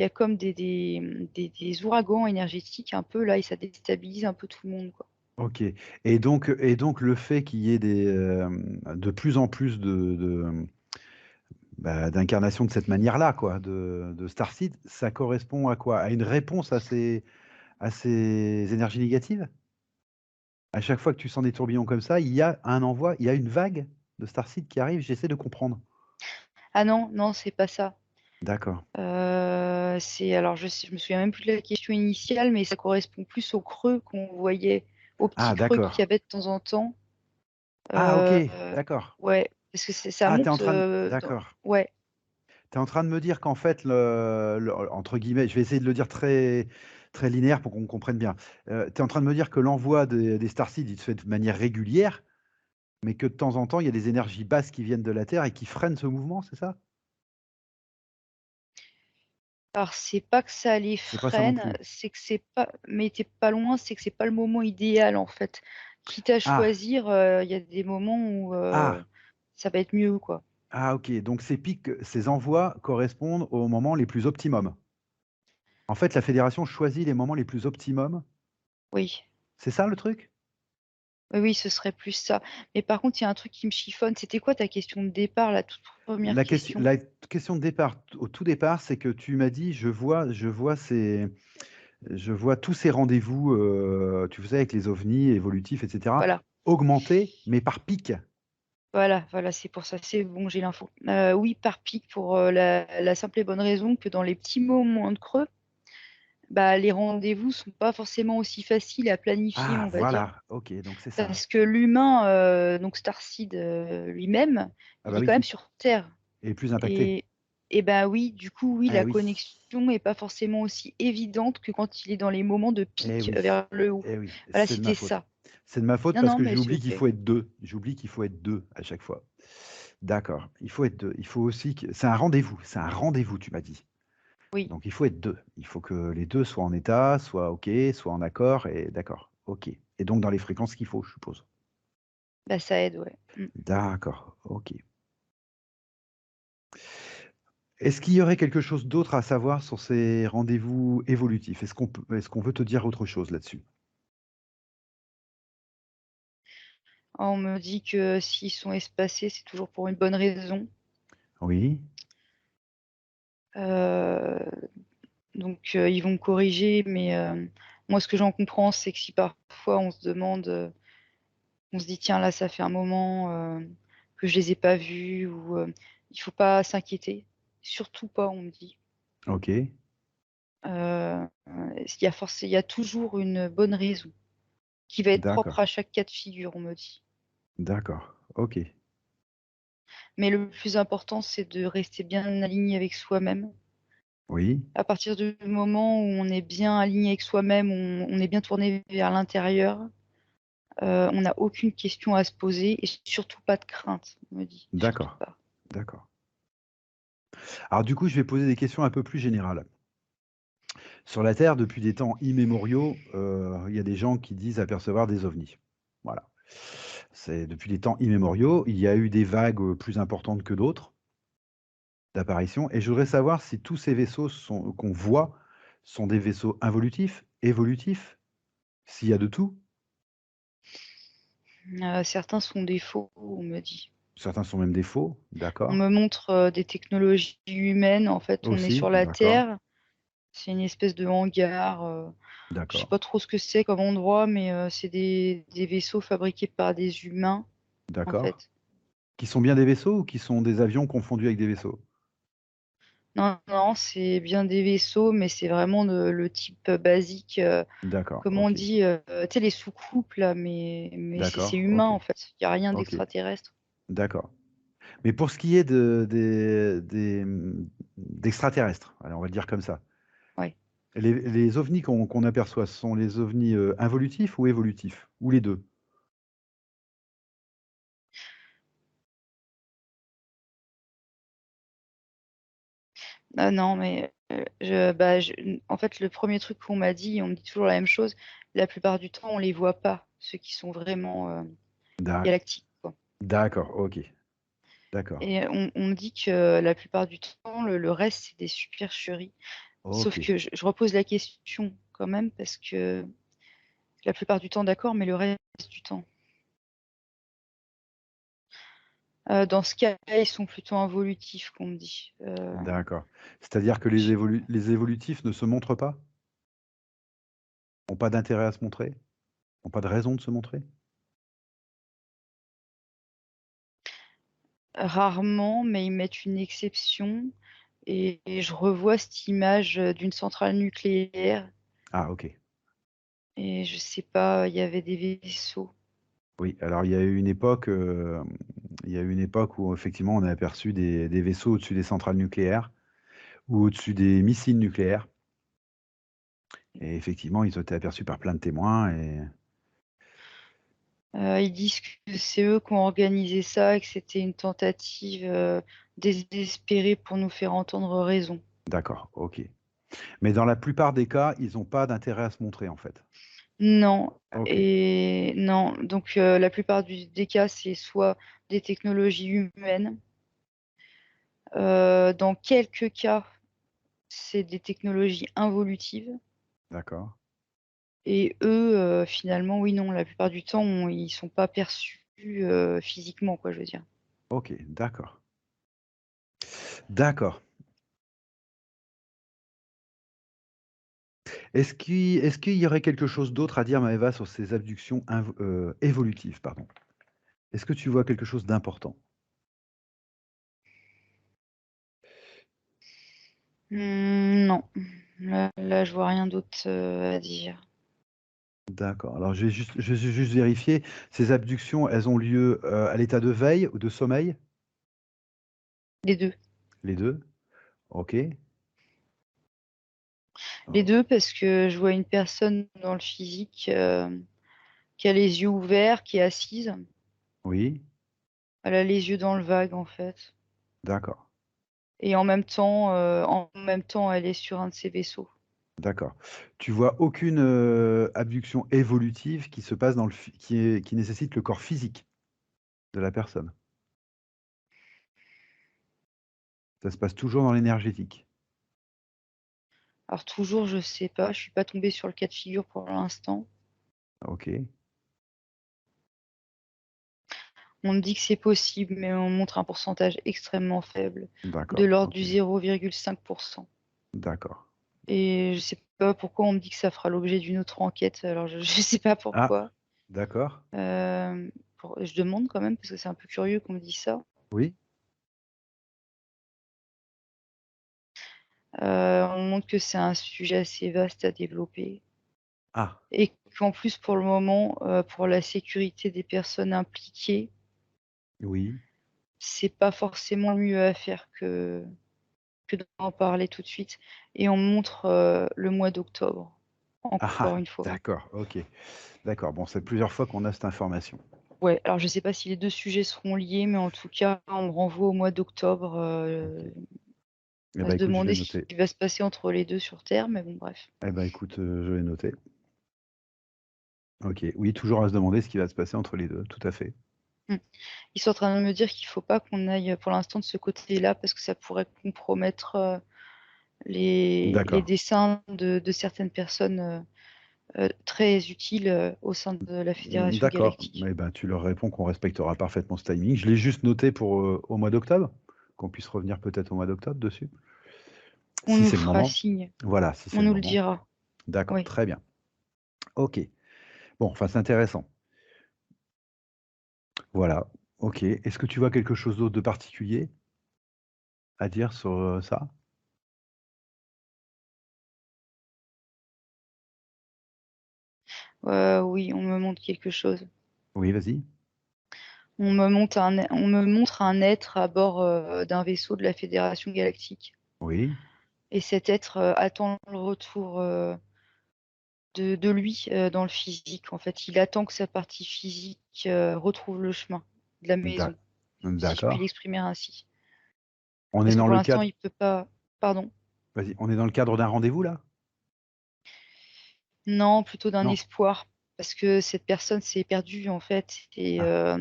comme des ouragans énergétiques un peu là et ça déstabilise un peu tout le monde, quoi. OK. Et donc le fait qu'il y ait de plus en plus bah, d'incarnations de cette manière-là quoi, de starseed, ça correspond à quoi? À une réponse à ces énergies négatives? À chaque fois que tu sens des tourbillons comme ça, il y a un envoi, il y a une vague de starseed qui arrive? J'essaie de comprendre. Ah non, non, c'est pas ça. D'accord. C'est alors je me souviens même plus de la question initiale, mais ça correspond plus au creux qu'on voyait, au petit Ah creux qu'il y d'accord. avait de temps en temps. Ah OK, Heu, d'accord. ouais, parce que ça Ah, tu es en monte, train de dans d'accord. ouais. Tu es en train de me dire qu'en fait le entre guillemets, je vais essayer de le dire très linéaire pour qu'on comprenne bien. Tu es en train de me dire que l'envoi des starseeds, il se fait de manière régulière, mais que de temps en temps, il y a des énergies basses qui viennent de la Terre et qui freinent ce mouvement, c'est ça? Alors c'est pas que ça les C'est pas ça non freine, plus? c'est que c'est pas mais tu es pas loin, c'est que c'est pas le moment idéal, en fait. Quitte à Ah! choisir, il y a des moments où, Ah! ça va être mieux, quoi. Ah OK, donc ces pics, ces envois correspondent aux moments les plus optimums. En fait, la fédération choisit les moments les plus optimums, Oui. c'est ça le truc? Oui, oui, ce serait plus ça. Mais par contre, il y a un truc qui me chiffonne. C'était quoi ta question de départ, la toute première question? La question de départ, au tout départ, c'est que tu m'as dit: je vois ces» Je vois tous ces rendez-vous, tu sais, avec les ovnis évolutifs et cetera, Voilà, augmenter, mais par pic. voilà, c'est pour ça, c'est bon, j'ai l'info. Oui, par pic pour, la simple et bonne raison que dans les petits moments de creux, bah, les rendez-vous sont pas forcément aussi faciles à planifier, Ah on va dire. voilà, OK, donc c'est ça. Parce que l'humain, donc Starseed, lui-même, Ah il bah vit quand oui, même sur Terre et plus impacté. et bah, oui, du coup, oui, Eh la oui, connexion est pas forcément aussi évidente que quand il est dans les moments de eh pic, oui, vers le haut. eh oui, Voilà, c'est de ma c'était faute. ça. C'est de ma faute Non, parce non, que mais c'est j'oublie qu'il OK. faut être 2. J'oublie qu'il faut être 2 à chaque fois. D'accord, il faut être 2. Il faut aussi que c'est un rendez-vous, tu m'as dit. Oui, Donc il faut être 2. Il faut que les 2 soient en état, soient OK, soient en accord et d'accord, OK. Et donc dans les fréquences qu'il faut, je suppose? bah, ça aide, ouais. Mmh. D'accord, OK. Est-ce qu'il y aurait quelque chose d'autre à savoir sur ces rendez-vous évolutifs? Est-ce qu'on veut te dire autre chose là-dessus? On me dit que s'ils sont espacés, c'est toujours pour une bonne raison. Oui, Heu, donc ils vont corriger, mais moi, ce que j'en comprends, c'est que si parfois on se demande, on se dit: «Tiens, là, ça fait un moment, que je les ai pas vus» ou il faut pas s'inquiéter, surtout pas, on me dit. OK, Il y a toujours une bonne raison qui va être propre d'accord, à chaque cas de figure, on me dit. d'accord, OK. Mais le plus important, c'est de rester bien aligné avec soi-même. Oui, À partir du moment où on est bien aligné avec soi-même, on est bien tourné vers l'intérieur, on n'a aucune question à se poser et surtout pas de crainte, on me dit, surtout d'accord, pas. d'accord. Alors du coup, je vais poser des questions un peu plus générales. Sur la Terre, depuis des temps immémoriaux, il y a des gens qui disent apercevoir des ovnis. Voilà. C'est depuis des temps immémoriaux, il y a eu des vagues, plus importantes que d'autres d'apparitions et je voudrais savoir si tous ces vaisseaux qu'on voit sont des vaisseaux involutifs, évolutifs, s'il y a de tout? Certains sont des faux, on me dit. Certains sont même des faux, On d'accord. me montre, des technologies humaines, en fait, on est Aussi, sur la d'accord, Terre, c'est une espèce de hangar, je sais d'accord, pas trop ce que c'est comme endroit, mais c'est des vaisseaux fabriqués par des humains, en d'accord. fait. Qui sont bien des vaisseaux ou qui sont des avions confondus avec des vaisseaux? Non, non, c'est bien des vaisseaux, mais c'est vraiment le type, basique, D'accord, comme on OK. dit, tu sais les soucoupes là, mais c'est D'accord, humain OK. en fait. Il y a rien OK, d'extraterrestre. d'accord. Mais pour ce qui est d'extraterrestres, allez, on va le dire comme ça. Ouais. Les ovnis qu'on aperçoit, ce sont les ovnis, involutifs ou évolutifs? Ou les 2? Ah non, mais en fait, le premier truc qu'on m'a dit, on me dit toujours la même chose, la plupart du temps, on les voit pas, ceux qui sont vraiment, D'ac galactiques, quoi. d'accord, OK, d'accord, Et on me dit que la plupart du temps, le reste, c'est des supercheries. Sauf OK, que je repose la question quand même parce que la plupart du temps, d'accord, mais le reste du temps? Dans ce cas, ils sont plutôt involutifs qu'on me dit. d'accord. C'est-à-dire que Je les évolutifs ne se montrent pas? Ont pas d'intérêt à se montrer? Ont pas de raison de se montrer? Rarement, mais ils mettent une exception et je revois cette image, d'une centrale nucléaire Ah OK. et je sais pas, il y avait des vaisseaux. Oui, alors il y a eu une époque où effectivement on a aperçu des vaisseaux au-dessus des centrales nucléaires ou au-dessus des missiles nucléaires et effectivement, ils ont été aperçus par plein de témoins et Ils disent que c'est eux qui ont organisé ça et que c'était une tentative, désespérée pour nous faire entendre raison. d'accord, OK. Mais dans la plupart des cas, ils ont pas d'intérêt à se montrer, en fait? Non OK, et non, donc la plupart des cas, c'est soit des technologies humaines, dans quelques cas, c'est des technologies involutives d'accord. et eux, finalement, oui, non, la plupart du temps, ils sont pas perçus, physiquement, quoi, je veux dire. OK, d'accord. D'accord. Est-ce qu'il y aurait quelque chose d'autre à dire, Maëva, sur ces abductions évolutives, pardon? Est-ce que tu vois quelque chose d'important? Non. Là, je vois rien d'autre, à dire. D'accord. Alors je vais juste vérifier. Ces abductions, elles ont lieu, à l'état de veille ou de sommeil? Les 2. Les 2. OK. Les Oh, 2 parce que je vois une personne dans le physique, qui a les yeux ouverts, qui est assise. oui, Elle a les yeux dans le vague, en fait, d'accord, et en même temps, elle est sur un de ses vaisseaux. d'accord. Tu vois aucune, abduction évolutive qui se passe dans le phy qui nécessite le corps physique de la personne? Ça se passe toujours dans l'énergétique? Alors toujours, je sais pas, je suis pas tombée sur le cas de figure pour l'instant. OK, On me dit que c'est possible, mais on montre un pourcentage extrêmement faible, de d'accord, l'ordre du OK, 0,5, d'accord. et je sais pas pourquoi on me dit que ça fera l'objet d'une autre enquête, alors je je sais pas Ah! pourquoi. D'accord, Je demande quand même parce que c'est un peu curieux qu'on me dise ça. oui. On montre que c'est un sujet assez vaste à développer Ah! et qu'en plus pour le moment, pour la sécurité des personnes impliquées, Oui. c'est pas forcément le mieux à faire que d'en parler tout de suite, et on montre, le mois d'octobre, Ah encore ah! une fois. D'accord, OK. D'accord, bon, c'est plusieurs fois qu'on a cette information. Ouais, alors je sais pas si les 2 sujets seront liés, mais en tout cas, on me renvoie au mois d'octobre, OK. Eh à ben, se écoute, je vais demander ce noter. qui va se passer entre les 2 sur terre, mais bon bref. Eh ben, écoute, je vais noter. OK. Oui, toujours à se demander ce qui va se passer entre les 2. Tout à fait. Mmh. Ils sont en train de me dire qu'il faut pas qu'on aille, pour l'instant, de ce côté-là parce que ça pourrait compromettre, les D'accord. dessins de certaines personnes, très utiles, au sein de la Fédération D'accord. galactique. Eh ben, tu leur réponds qu'on respectera parfaitement ce timing. Je l'ai juste noté pour, au mois d'octobre, qu'on puisse revenir peut-être au mois d'octobre dessus, On si nous c'est le fera moment. signe, Voilà, si on c'est le nous le moment. dira. D'accord, Oui. très bien. OK. Bon, enfin, c'est intéressant. Voilà, OK. Est-ce que tu vois quelque chose d'autre de particulier à dire sur, ça? Oui, on me montre quelque chose. Oui, vas-y. On me montre un être à bord, d'un vaisseau de la Fédération galactique, Oui. et cet être, attend le retour, de lui, dans le physique. En fait, il attend que sa partie physique, retrouve le chemin de la maison, D'ac si je puis d'accord. l'exprimer ainsi. On est Parce que dans pour le l'instant, cadre il peut pas, pardon? vas-y, on est dans le cadre d'un rendez-vous là? Non, plutôt d'un Non? espoir, parce que cette personne s'est perdue, en fait, Ah,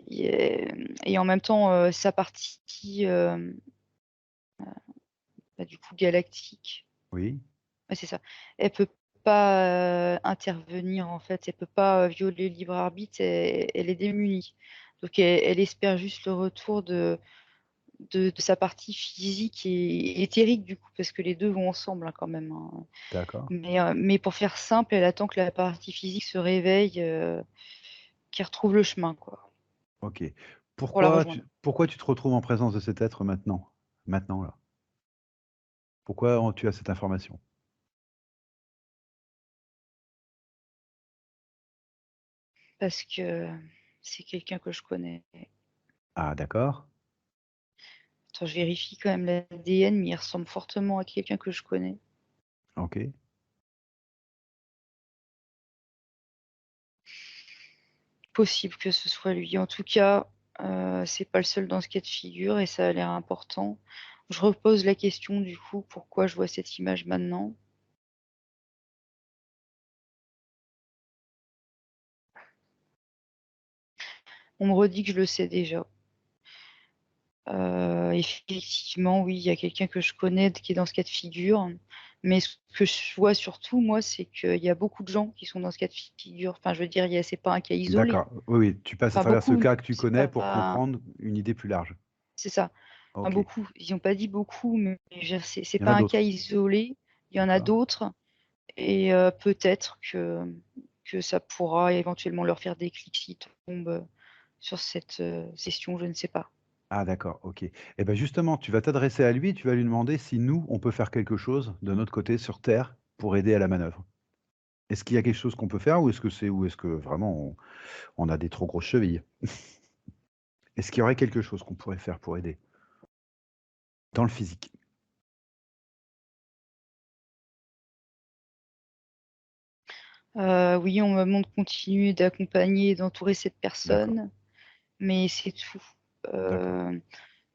et en même temps, sa partie, bah, du coup galactique, oui. ouais, c'est ça, elle peut pas, intervenir, en fait, elle peut pas, violer le libre arbitre, elle est démunie. Donc elle espère juste le retour de sa partie physique et éthérique, du coup, parce que les 2 vont ensemble, hein, quand même, hein. D'accord. Mais pour faire simple, elle attend que la partie physique se réveille, qu'elle retrouve le chemin, quoi, OK. pour la rejoindre. Pourquoi tu te retrouves en présence de cet être maintenant? Maintenant là? Pourquoi en tu as cette information? Parce que c'est quelqu'un que je connais. Ah d'accord. Attends, je vérifie quand même l'ADN, mais il ressemble fortement à quelqu'un que je connais. OK. Possible que ce soit lui. En tout cas, c'est pas le seul dans ce cas de figure et ça a l'air important. Je repose la question du coup, pourquoi je vois cette image maintenant? On me redit que je le sais déjà. Effectivement, oui, il y a quelqu'un que je connais qui est dans ce cas de figure, mais ce que je vois surtout, moi, c'est qu'il y a beaucoup de gens qui sont dans ce cas de figure. Enfin, je veux dire, c'est pas un cas isolé. D'accord. Oui, oui, tu passes à Enfin travers ce beaucoup, cas que tu c'est connais pour pas, comprendre une idée plus large. c'est ça. Enfin OK. beaucoup, ils ont pas dit beaucoup, mais je veux dire, c'est Il y en pas a un cas d'autres? isolé, il y en a D'accord. d'autres, et peut-être que ça pourra éventuellement leur faire des clics s'ils tombent, sur cette, session, je ne sais pas. Ah d'accord, OK. Et ben justement, tu vas t'adresser à lui, tu vas lui demander si nous, on peut faire quelque chose de notre côté sur terre pour aider à la manœuvre. Est-ce qu'il y a quelque chose qu'on peut faire ou est-ce que vraiment on a des trop grosses chevilles? Est-ce qu'il y aurait quelque chose qu'on pourrait faire pour aider? Dans le physique? Oui, on me demande de continuer d'accompagner et d'entourer cette D'accord, personne, mais c'est tout. d'accord.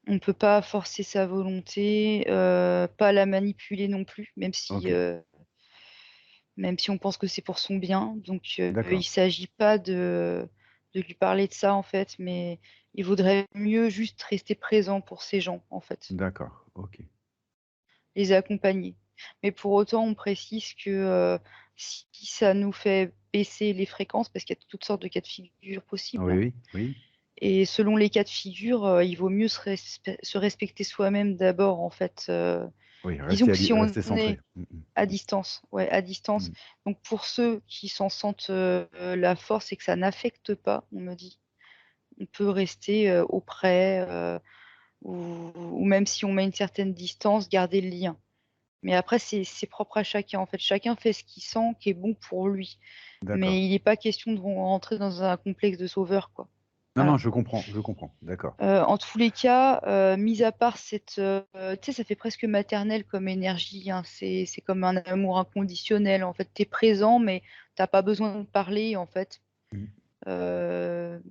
On ne peut pas forcer sa volonté, pas la manipuler non plus, OK, même si on pense que c'est pour son bien. Donc il d'accord, s'agit pas de lui parler de ça, en fait, mais il vaudrait mieux juste rester présent pour ces gens, en fait, d'accord, OK. les accompagner. Mais pour autant, on précise que, si ça nous fait baisser les fréquences, parce qu'il y a toutes sortes de cas de figure Oui, possibles. oui, oui, Et selon les cas de figure, il vaut mieux se respecter soi-même d'abord, en fait, oui, disons que si on rester centré. est Mmh mh. à distance, ouais, à distance, Mmh. donc pour ceux qui s'en sentent, la force et que ça n'affecte pas, on me dit, on peut rester, auprès, ou même si on met une certaine distance, garder le lien. Mais après c'est propre à chacun, en fait. Chacun fait ce qu'il sent qui est bon pour lui. D'accord. Mais il n'est pas question de rentrer dans un complexe de sauveur, quoi. Non, non, Voilà. je comprends, d'accord. En tous les cas, mis à part cette, tu sais, ça fait presque maternel comme énergie, hein. C'est comme un amour inconditionnel, en fait. Tu es présent, mais tu as pas besoin de parler, en fait. Mmh. Heu,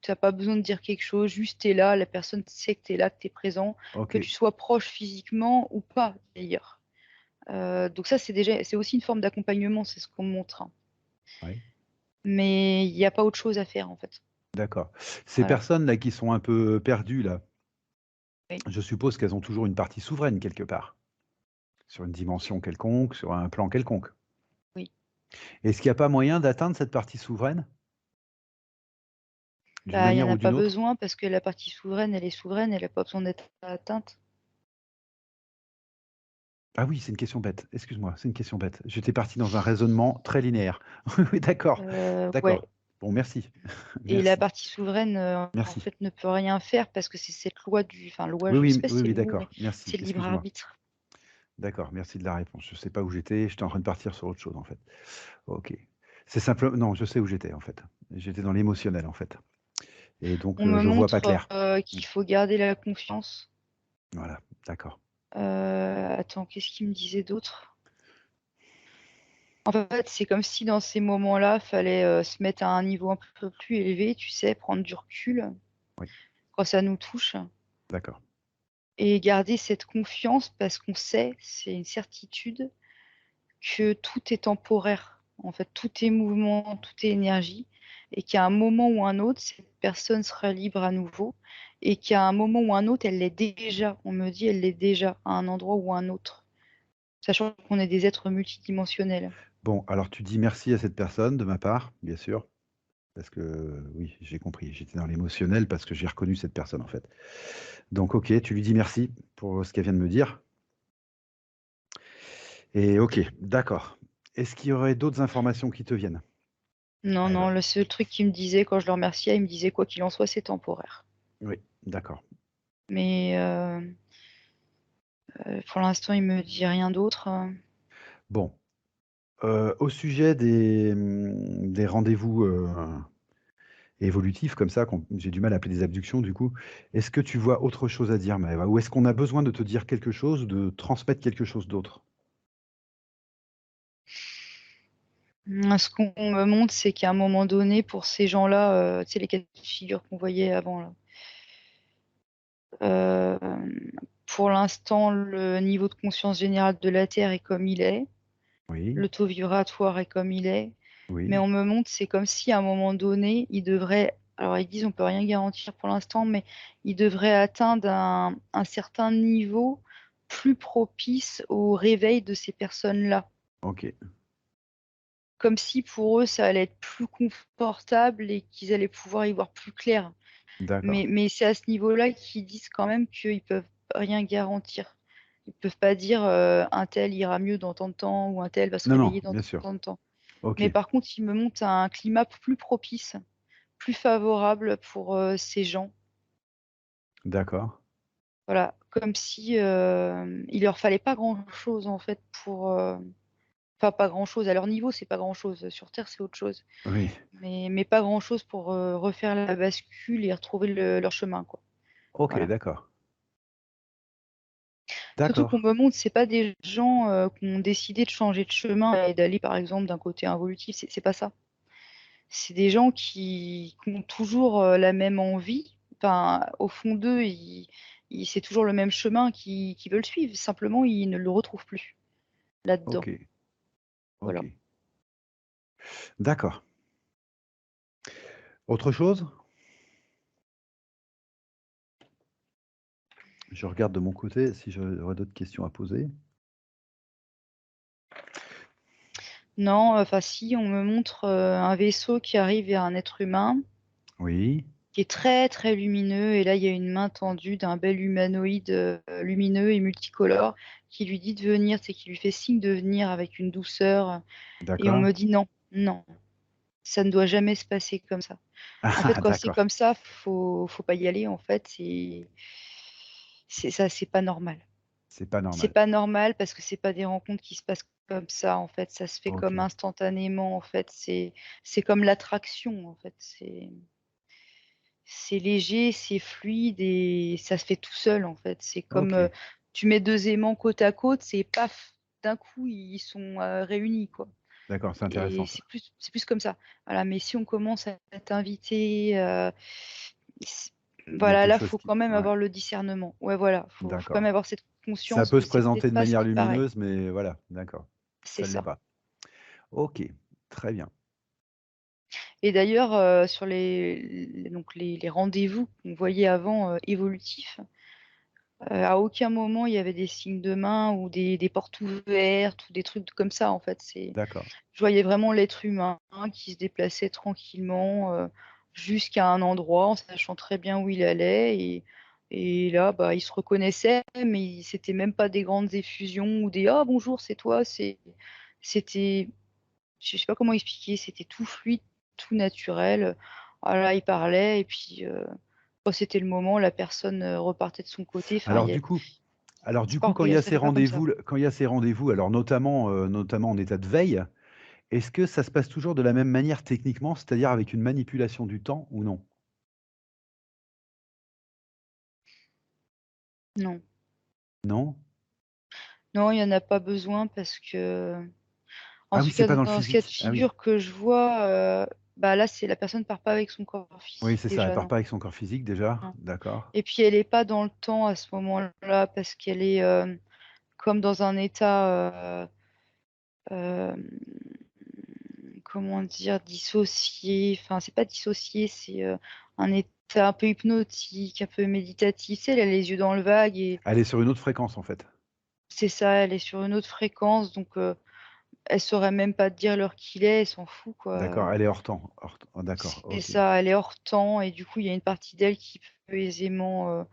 tu as pas besoin de dire quelque chose, juste tu es là, la personne sait que tu es là, que tu es présent, que OK, tu sois proche physiquement ou pas, d'ailleurs. Donc ça, c'est aussi une forme d'accompagnement, c'est ce qu'on montre, hein. ouais, Mais il y a pas autre chose à faire, en fait. d'accord. Ces Voilà. personnes-là qui sont un peu perdues là, Oui, je suppose qu'elles ont toujours une partie souveraine quelque part? Sur une dimension quelconque, sur un plan quelconque? oui. Est-ce qu'il y a pas moyen d'atteindre cette partie souveraine? D'une Bah, il y en manière a ou pas d'une autre? besoin parce que la partie souveraine, elle est souveraine, elle a pas besoin d'être atteinte. Ah oui, c'est une question bête, excuse-moi, c'est une question bête. J'étais parti dans un raisonnement très linéaire. Oui, oui, d'accord, Ouais, d'accord. Bon merci, et la merci, partie souveraine, en merci. fait, ne peut rien faire parce que c'est cette loi loi, Oui, je sais oui, pas si oui, c'est oui, le mot, mais d'accord, merci, c'est le libre excuse-moi. arbitre. D'accord, merci de la réponse. Je sais pas où j'étais, j'étais en train de partir sur autre chose, en fait. OK. C'est simple non, je sais où j'étais, en fait. J'étais dans l'émotionnel, en fait et donc On me je vois pas montre, clair. Mmh, qu'il faut garder la confiance. voilà, d'accord. Attends, qu'est-ce qu'il me disait d'autre? En fait, c'est comme si dans ces moments-là, fallait, se mettre à un niveau un peu plus élevé, tu sais, prendre du recul Oui, quand ça nous touche. d'accord, Et garder cette confiance parce qu'on sait, c'est une certitude, que tout est temporaire. En fait, tout est mouvement, tout est énergie et qu'à un moment ou un autre, cette personne sera libre à nouveau et qu'à un moment ou un autre, elle l'est déjà. On me dit, elle l'est déjà à un endroit ou un autre, sachant qu'on est des êtres multidimensionnels. bon, alors tu dis merci à cette personne de ma part, bien sûr, parce que oui, j'ai compris. J'étais dans l'émotionnel parce que j'ai reconnu cette personne, en fait. Donc OK, tu lui dis merci pour ce qu'elle vient de me dire et OK, d'accord. Est-ce qu'il y aurait d'autres informations qui te viennent? Non, Eh non, bah, le seul truc qu'il me disait quand je le remerciais, il me disait: «Quoi qu'il en soit, c'est temporaire». oui, d'accord. Mais pour l'instant, il me dit rien d'autre, Bon, au sujet des rendez-vous, évolutifs comme ça, qu'on j'ai du mal à appeler des abductions du coup. Est-ce que tu vois autre chose à dire Maëva? Ou est-ce qu'on a besoin de te dire quelque chose, de transmettre quelque chose d'autre? Ce qu'on me montre, c'est qu'à un moment donné, pour ces gens-là, tu sais, les cas de figure qu'on voyait avant là, pour l'instant, le niveau de conscience générale de la Terre est comme il est, Oui, le taux vibratoire est comme il est, mais oui, on me montre, c'est comme si à un moment donné, ils devraient, alors ils disent: «On peut rien garantir pour l'instant», mais ils devraient atteindre un certain niveau plus propice au réveil de ces personnes-là. OK, Comme si pour eux, ça allait être plus confortable et qu'ils allaient pouvoir y voir plus clair. d'accord. Mais c'est à ce niveau-là qu'ils disent quand même qu'ils peuvent rien garantir. Ils peuvent pas dire, un tel ira mieux dans tant de temps ou un tel va se Non, non, réveiller dans bien sûr. tant de temps. Mais OK, par contre, ils me montrent un climat plus propice, plus favorable pour, ces gens. d'accord. Voilà, comme si, il leur fallait pas grand-chose en fait pour, enfin pas grand-chose à leur niveau, c'est pas grand-chose, sur terre, c'est autre chose. Oui, Mais pas grand-chose pour, refaire la bascule et retrouver leur chemin, quoi. OK, Voilà. d'accord. Surtout qu'on D'accord. me montre, c'est pas des gens, qui ont décidé de changer de chemin et d'aller par exemple d'un côté involutif, c'est pas ça. C'est des gens qui ont toujours, la même envie. Enfin, au fond d'eux, ils c'est toujours le même chemin qu'ils veulent suivre. Simplement, ils ne le retrouvent plus là-dedans. OK, Voilà. OK. D'accord. Autre chose? Je regarde de mon côté si j'aurais d'autres questions à poser. Non, enfin si, on me montre, un vaisseau qui arrive vers un être humain, Oui, qui est très, très lumineux et là, il y a une main tendue d'un bel humanoïde, lumineux et multicolore qui lui dit de venir, c'est qui lui fait signe de venir avec une douceur, et on d'accord. me dit: «Non, non, ça ne doit jamais se passer comme ça». En fait, Ah quand c'est d'accord, comme ça, faut pas y aller en fait, c'est ça, c'est pas normal. c'est pas C'est normal. pas normal parce que c'est pas des rencontres qui se passent comme ça, en fait, ça se fait comme OK, instantanément, en fait, c'est comme l'attraction, en fait, c'est léger, c'est fluide et ça se fait tout seul, en fait. C'est comme, OK, tu mets 2 aimants côte à côte, c'est paf, d'un coup, ils sont, réunis, quoi, d'accord, c'est et intéressant ça. c'est plus comme ça. Voilà, mais si on commence à t'inviter, s Il y a voilà, quelque là, chose faut qui quand même ouais, avoir le discernement. Ouais, voilà, faut quand même d'accord. avoir cette Ça conscience peut que se c'est présenter peut-être de pas ce manière qui paraît. lumineuse, mais voilà, d'accord, C'est ça ne l'est ça. pas. OK, très bien. Et d'ailleurs, sur les rendez-vous qu'on voyait avant, évolutifs, à aucun moment il y avait des signes de main ou des portes ouvertes ou des trucs comme ça, en fait. D'accord, Je voyais vraiment l'être humain qui se déplaçait tranquillement, jusqu'à un endroit en sachant très bien où il allait, et là, bah, il se reconnaissait, mais c'était même pas des grandes effusions ou des: «Ah bonjour, c'est toi», c'était, je sais pas comment expliquer, c'était tout fluide, tout naturel, voilà, il parlait et puis, quand c'était le moment, la personne, repartait de son côté. Enfin, il alors y a du coup alors c'est du pas coup, orga ça fait pas comme ça. quand il y a ces rendez-vous, alors notamment en état de veille, est-ce que ça se passe toujours de la même manière techniquement, c'est-à-dire avec une manipulation du temps ou non? Non. Non? Non, il y en a pas besoin parce que, en Ah oui, tout c'est cas, pas dans le dans ce cas de physique? Ah oui. figure que je vois, bah, là, c'est la personne part pas avec son corps Oui, physique c'est ça, elle déjà, part non, pas avec son corps physique déjà, non, d'accord. et puis elle est pas dans le temps à ce moment-là parce qu'elle est, comme dans un état, hem, comment dire? Dissocié, enfin, c'est pas dissocié, c'est, un état un peu hypnotique, un peu méditatif. Tu sais, elle a les yeux dans le vague et Elle est sur une autre fréquence en fait? c'est ça, elle est sur une autre fréquence donc elle saurait même pas te dire l'heure qu'il est, elle s'en fout, D'accord, quoi. elle est hors temps, oh d'accord, C'est OK, ça, elle est hors temps et du coup, il y a une partie d'elle qui peut aisément,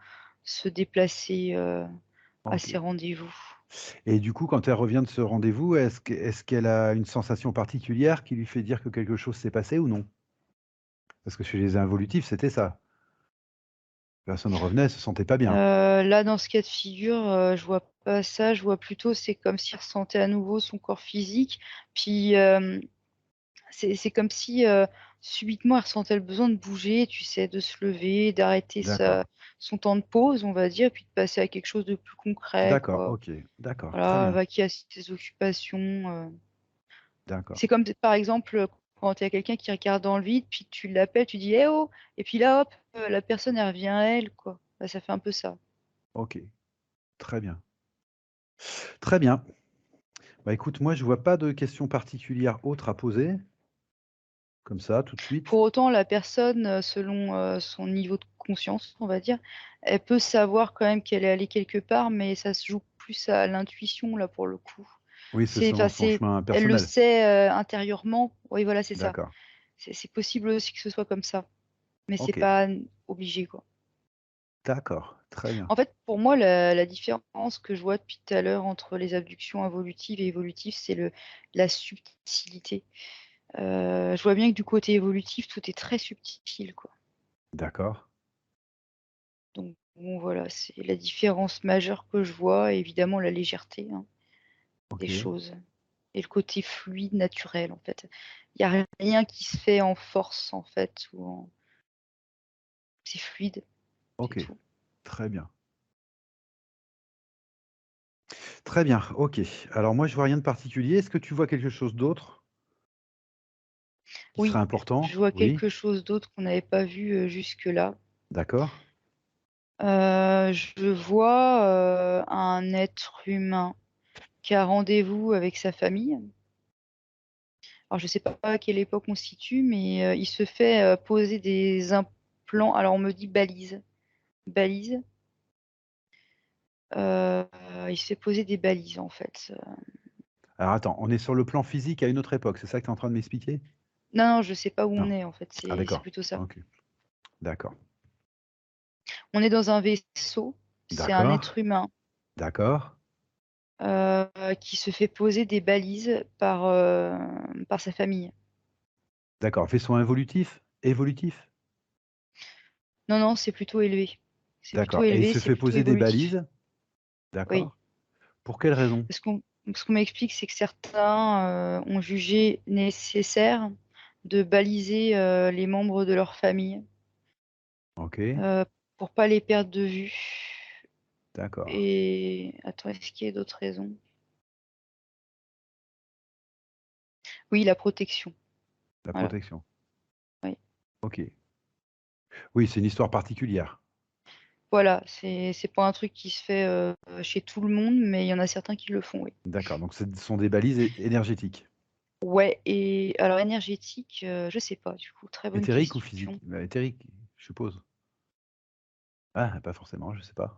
se déplacer, à ces OK. rendez-vous. Et du coup, quand elle revient de ce rendez-vous, est-ce qu'elle a une sensation particulière qui lui fait dire que quelque chose s'est passé ou non? Parce que chez les involutifs, c'était ça. La personne revenait, elle se sentait pas bien. Là, dans ce cas de figure, je vois pas ça, je vois plutôt c'est comme s'il ressentait à nouveau son corps physique, puis, c'est comme si, subitement, elle ressentait le besoin de bouger, tu sais, de se lever, d'arrêter D'accord, son temps de pause, on va dire, puis de passer à quelque chose de plus concret, d'accord, quoi. OK, d'accord, très Voilà, bien, vaquer à ses occupations, d'accord, c'est comme par exemple, quand il y a quelqu'un qui regarde dans le vide, puis tu l'appelles, tu dis: «Eh oh!» et puis là, hop, la personne, elle revient à elle, quoi. Bah, ça fait un peu ça. OK, très bien. Très bien. Bah, écoute, moi, je vois pas de questions particulières autres à poser, comme ça, tout de suite. Pour autant, la personne, selon, son niveau de conscience, on va dire, elle peut savoir quand même qu'elle est allée quelque part, mais ça se joue plus à l'intuition, là, pour le coup. Oui, c'est son chemin Elle le personnel. sait, intérieurement. Oui, voilà, c'est ça. D'accord, C'est possible aussi que ce soit comme ça, mais c'est OK, pas obligé, quoi. d'accord. Très bien. En fait, pour moi, la différence que je vois depuis tout à l'heure entre les abductions involutives et évolutives, c'est la subtilité. Je vois bien que du côté évolutif, tout est très subtil, quoi. D'accord. Donc bon, voilà, c'est la différence majeure que je vois et évidemment la légèreté, hein, des OK. choses et le côté fluide, naturel, en fait. Il y a rien qui se fait en force, en fait, ou en c'est fluide, c'est OK. tout. Très bien. Très bien, OK. Alors moi, je vois rien de particulier. Est-ce que tu vois quelque chose d'autre qui serait Oui, important? je vois Oui, quelque chose d'autre qu'on n'avait pas vu, jusque-là. d'accord. Je vois, un être humain qui a rendez-vous avec sa famille. Alors je sais pas à quelle époque on se situe, mais, il se fait, poser des implants. Alors on me dit balises. Balises, heu, il se fait poser des balises en fait, Alors attends, on est sur le plan physique à une autre époque, c'est ça que tu es en train de m'expliquer? non, non, je sais pas où Non. on est en fait, Ah c'est d'accord. plutôt ça. OK. D'accord. On est dans un vaisseau, c'est un D'accord. être humain, D'accord. qui se fait poser des balises par sa famille. D'accord. Vaisseau involutif? Évolutif? Non, non, c'est plutôt élevé. C'est plutôt D'accord et il élevé, se c'est fait plutôt poser des évolutif. balises? Oui. D'accord. Pour quelle raison? Ce qu'on m'explique, c'est que certains, ont jugé nécessaire de baliser, les membres de leur famille, OK. heu, pour pas les perdre de vue D'accord. et attends, est-ce qu'il y a d'autres raisons? Oui, la protection, La voilà, protection. oui. OK. Oui, c'est une histoire particulière. Voilà, c'est pas un truc qui se fait, chez tout le monde, mais il y en a certains qui le font, oui. D'accord, donc ce sont des balises énergétiques. Ouais et alors énergétique, je sais pas du coup, très bonne Éthériques ou question. physiques? Bah, éthériques, je suppose. Ah, pas forcément, je sais pas.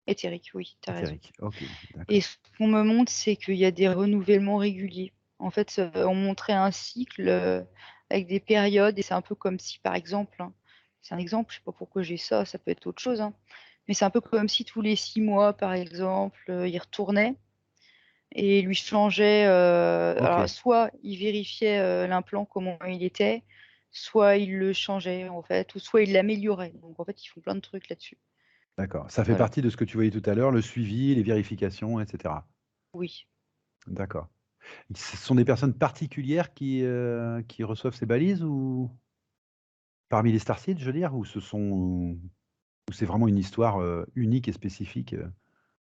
Éthérique, oui, tu as raison. Éthériques, OK, Et d'accord. ce qu'on me montre, c'est qu'il y a des renouvellements réguliers. En fait, on montrait un cycle, avec des périodes et c'est un peu comme si, par exemple, hein, c'est un exemple, je sais pas pourquoi j'ai ça, ça peut être autre chose, hein, mais c'est un peu comme si tous les 6 mois, par exemple, il retournait et lui changeait, alors OK, soit il vérifiait, l'implant comment il était, soit il le changeait, en fait, ou soit il l'améliorait. Donc en fait, ils font plein de trucs là-dessus. d'accord. Ça fait Voilà, partie de ce que tu voyais tout à l'heure, le suivi, les vérifications et cetera. oui. D'accord. Ce sont des personnes particulières qui reçoivent ces balises ou parmi les starseeds, je veux dire? Ou c'est vraiment une histoire, unique et spécifique,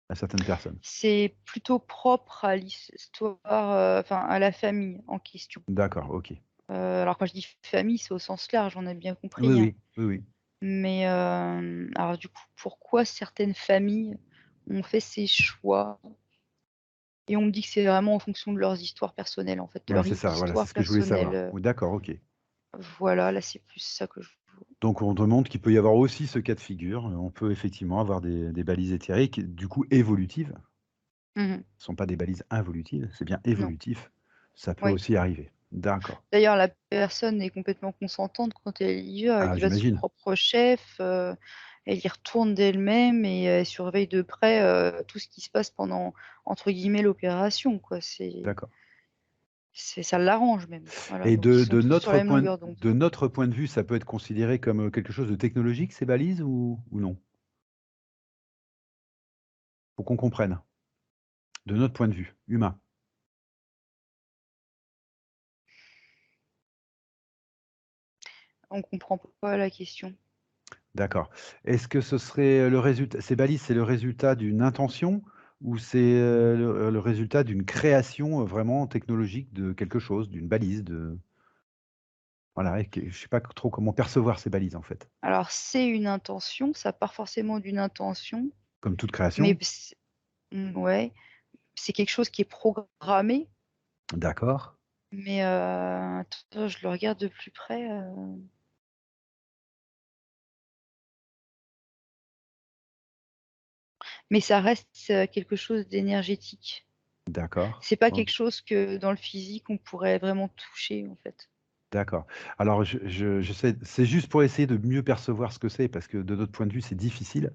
à certaines personnes? C'est plutôt propre à l'histoire, enfin à la famille en question. D'accord, OK. Alors quand je dis famille, c'est au sens large, on a bien Oui, compris, hein. oui, oui, oui. Mais, alors du coup, pourquoi certaines familles ont fait ces choix? Et on me dit que c'est vraiment en fonction de leurs histoires personnelles, en fait, de Ouais, leur c'est ça, voilà, c'est histoire ce que je voulais personnelle, savoir. Oui, d'accord, OK. voilà, là, c'est plus ça que je vois. Donc on te montre qu'il peut y avoir aussi ce cas de figure. On peut effectivement avoir des balises éthériques, du coup évolutives. Mmh. Ce sont pas des balises involutives, c'est bien Non, évolutif. Ça peut oui. aussi arriver. D'accord. D'ailleurs, la personne est complètement consentante quand elle Ah y va de son j'imagine. propre chef, elle y retourne d'elle-même et elle surveille de près, tout ce qui se passe pendant, entre guillemets, «l'opération», quoi. D'accord. C'est ça l'arrange même. Voilà, Et donc ils sont tous sur la même longueur d'onde. de notre point de vue, ça peut être considéré comme, quelque chose de technologique ces balises ou non? Pour qu'on comprenne, de notre point de vue, humain. On comprend pas la question. D'accord. Est-ce que ce serait le résultat ces balises, c'est le résultat d'une intention ou c'est, le résultat d'une création, vraiment technologique de quelque chose, d'une balise, de voilà et que je sais pas trop comment percevoir ces balises, en fait? Alors c'est une intention, ça part forcément d'une intention, Comme toute mais création? ouais, c'est quelque chose qui est programmé, D'accord, mais, attends, je le regarde de plus près, mais ça reste, quelque chose d'énergétique. d'accord, C'est pas quelque OK, chose que dans le physique on pourrait vraiment toucher, en fait. d'accord. Alors j'essaie c'est juste pour essayer de mieux percevoir ce que c'est, parce que de notre point de vue, c'est difficile.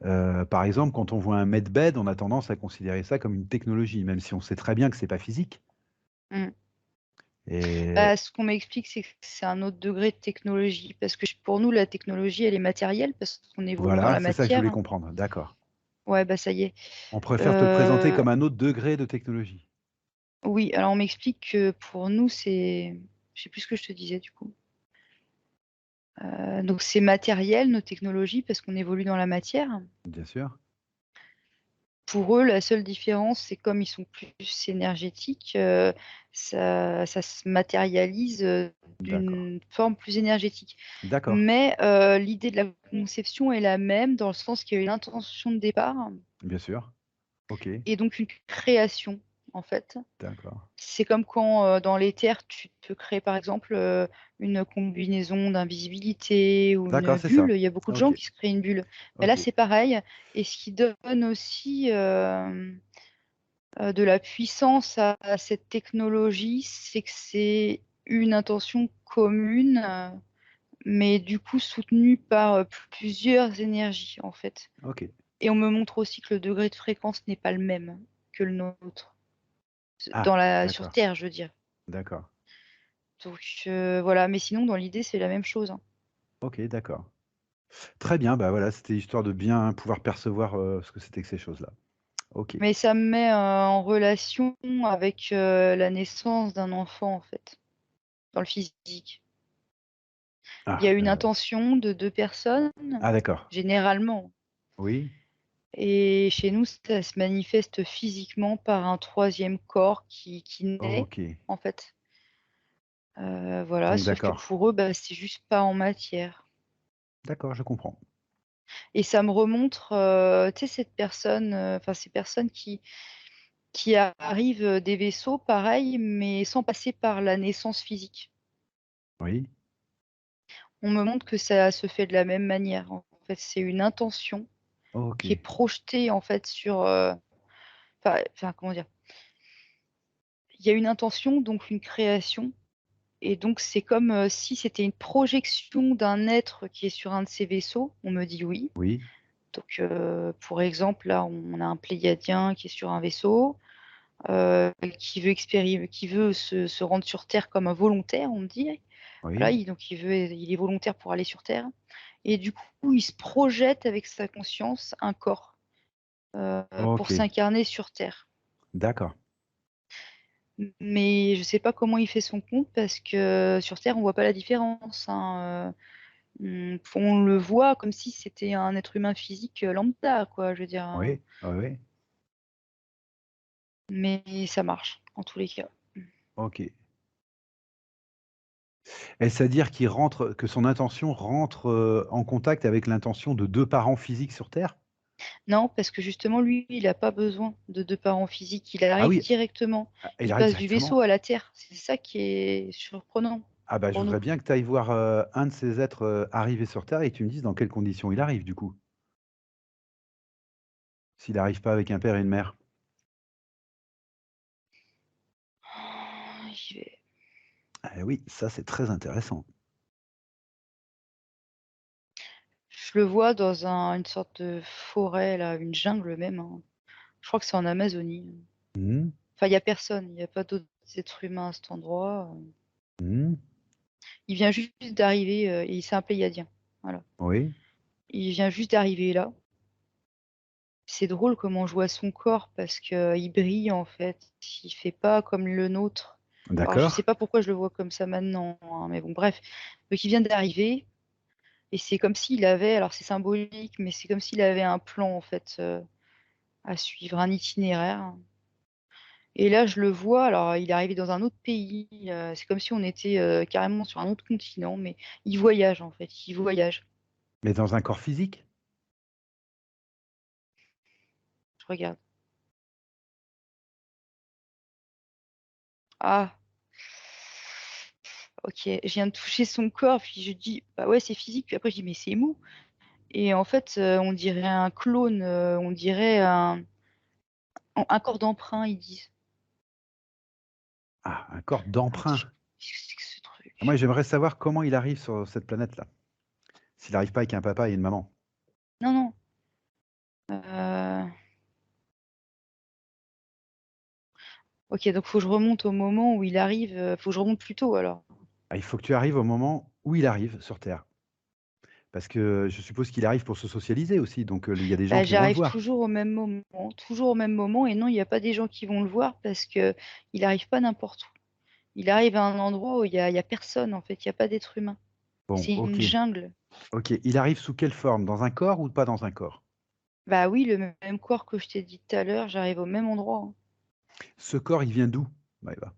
Par exemple, quand on voit un medbed, on a tendance à considérer ça comme une technologie, même si on sait très bien que c'est pas physique Mmh. et Bah, ce qu'on m'explique, c'est que c'est un autre degré de technologie parce que pour nous, la technologie, elle est matérielle parce qu'on évolue dans voilà, la c'est ça que je voulais matière. comprendre. D'accord. Ouais, bah, ça y est. On préfère te le présenter Heu, comme un autre degré de technologie. oui, alors on m'explique que pour nous, c'est je sais plus ce que je te disais du coup. Donc c'est matériel, nos technologies, parce qu'on évolue dans la matière. Bien sûr. Pour eux, la seule différence, c'est comme ils sont plus énergétiques, ça se matérialise, D'accord. d'une forme plus énergétique. D'accord. Mais, l'idée de la conception est la même dans le sens qu'il y a une intention de départ Bien sûr. OK. et donc une création, en fait. D'accord. C'est comme quand, dans l'éther, tu peux créer, par exemple, une combinaison d'invisibilité ou une D'accord, c'est bulle. ça. Il y a beaucoup de gens OK. qui se créent une bulle. Mais là, OK. c'est pareil et ce qui donne aussi, de la puissance à cette technologie, c'est que c'est une intention commune, mais du coup soutenue par, plusieurs énergies, en fait OK. et on me montre aussi que le degré de fréquence n'est pas le même que le nôtre. Ah! Dans la sur D'accord. Terre, je veux dire. D'accord. Donc voilà, mais sinon dans l'idée, c'est la même chose, hein. OK, d'accord. Très bien, bah, voilà, c'était histoire de bien pouvoir percevoir, ce que c'était que ces choses-là. OK. Mais ça me met, en relation avec, la naissance d'un enfant, en fait, dans le physique. Il y Ah, a une intention de 2 personnes, ah d'accord. généralement Oui? et chez nous, ça se manifeste physiquement par un troisième corps qui naît, OK. en fait. Voilà, Donc sauf que d'accord. pour eux, bah, c'est juste pas en matière D'accord, je comprends. et ça me remontre, tu sais, cette personne, enfin ces personnes qui arrivent, des vaisseaux pareil, mais sans passer par la naissance physique. Oui? On me montre que ça se fait de la même manière. En fait, c'est une intention qui est OK. projetée, en fait, sur, comment dire? Il y a une intention, donc une création et donc c'est comme, si c'était une projection d'un être qui est sur un de ces vaisseaux. On me dit oui. Oui? Donc, pour exemple, là, on a un Pléiadien qui est sur un vaisseau, qui veut se rendre sur Terre comme un volontaire, on me dit. Voilà, Oui? il est volontaire pour aller sur Terre et du coup, il se projette avec sa conscience un corps, pour OK. s'incarner sur Terre. D'accord. Mais je sais pas comment il fait son compte parce que sur Terre, on voit pas la différence, hein, on le voit comme si c'était un être humain physique, lambda quoi, je veux dire, Oui? Oui, oui. mais ça marche en tous les cas. OK. Et c'est-à-dire qu'il rentre que son intention rentre, en contact avec l'intention de 2 parents physiques sur terre? Non, parce que justement lui, il a pas besoin de 2 parents physiques, il Ah arrive oui, directement. ah, il Il arrive passe du vaisseau directement? à la Terre. C'est ça qui est surprenant Ah bah, je pour nous. voudrais bien que tu ailles voir, un de ces êtres, arrivés sur terre et que tu me dises dans quelles conditions il arrive du coup? S'il arrive pas avec un père et une mère? J'y vais. Ah oui, ça c'est très intéressant. Je le vois dans une sorte de forêt là, une jungle même, hein. Je crois que c'est en Amazonie. Mmh. Enfin, il y a personne, il y a pas d'autres êtres humains à cet endroit. Mmh. Il vient juste d'arriver, et c'est un Pléiadien. Voilà. Oui. Il vient juste d'arriver là. C'est drôle comment je vois son corps parce qu'il brille en fait. Il fait pas comme le nôtre. Alors je sais D'accord. pas pourquoi je le vois comme ça maintenant, hein, mais bon bref. Donc il vient d'arriver et c'est comme s'il avait alors c'est symbolique, mais c'est comme s'il avait un plan en fait, à suivre, un itinéraire et là je le vois, alors il est arrivé dans un autre pays, c'est comme si on était, carrément sur un autre continent, mais il voyage en fait, il voyage. Mais dans un corps physique? Je regarde. Ah! OK, je viens de toucher son corps, puis je dis: «Bah, ouais, c'est physique», puis après je dis: «Mais c'est mou» et en fait, on dirait un clone, on dirait un corps d'emprunt, ils disent. Ah, un corps Attends, d'emprunt. qu'est-ce que c'est que ce truc? Moi, j'aimerais savoir comment il arrive sur cette planète-là. S'il arrive pas avec un papa et une maman. Non, non. Heu, OK, donc faut que je remonte au moment où il arrive, faut que je remonte plus tôt alors? Ah, il faut que tu arrives au moment où il arrive sur terre. Parce que je suppose qu'il arrive pour se socialiser aussi, donc il y a des gens Bah, qui vont le j'arrive voir. toujours au même moment et non, il y a pas des gens qui vont le voir parce qu'il arrive pas n'importe où. Il arrive à un endroit où il y a personne en fait, il y a pas d'être humain. Bon, C'est une OK, jungle. OK. Il arrive sous quelle forme? Dans un corps ou pas dans un corps? Bah oui, le même corps que je t'ai dit tout à l'heure, j'arrive au même endroit, hein. Ce corps, il vient d'où, Maëva?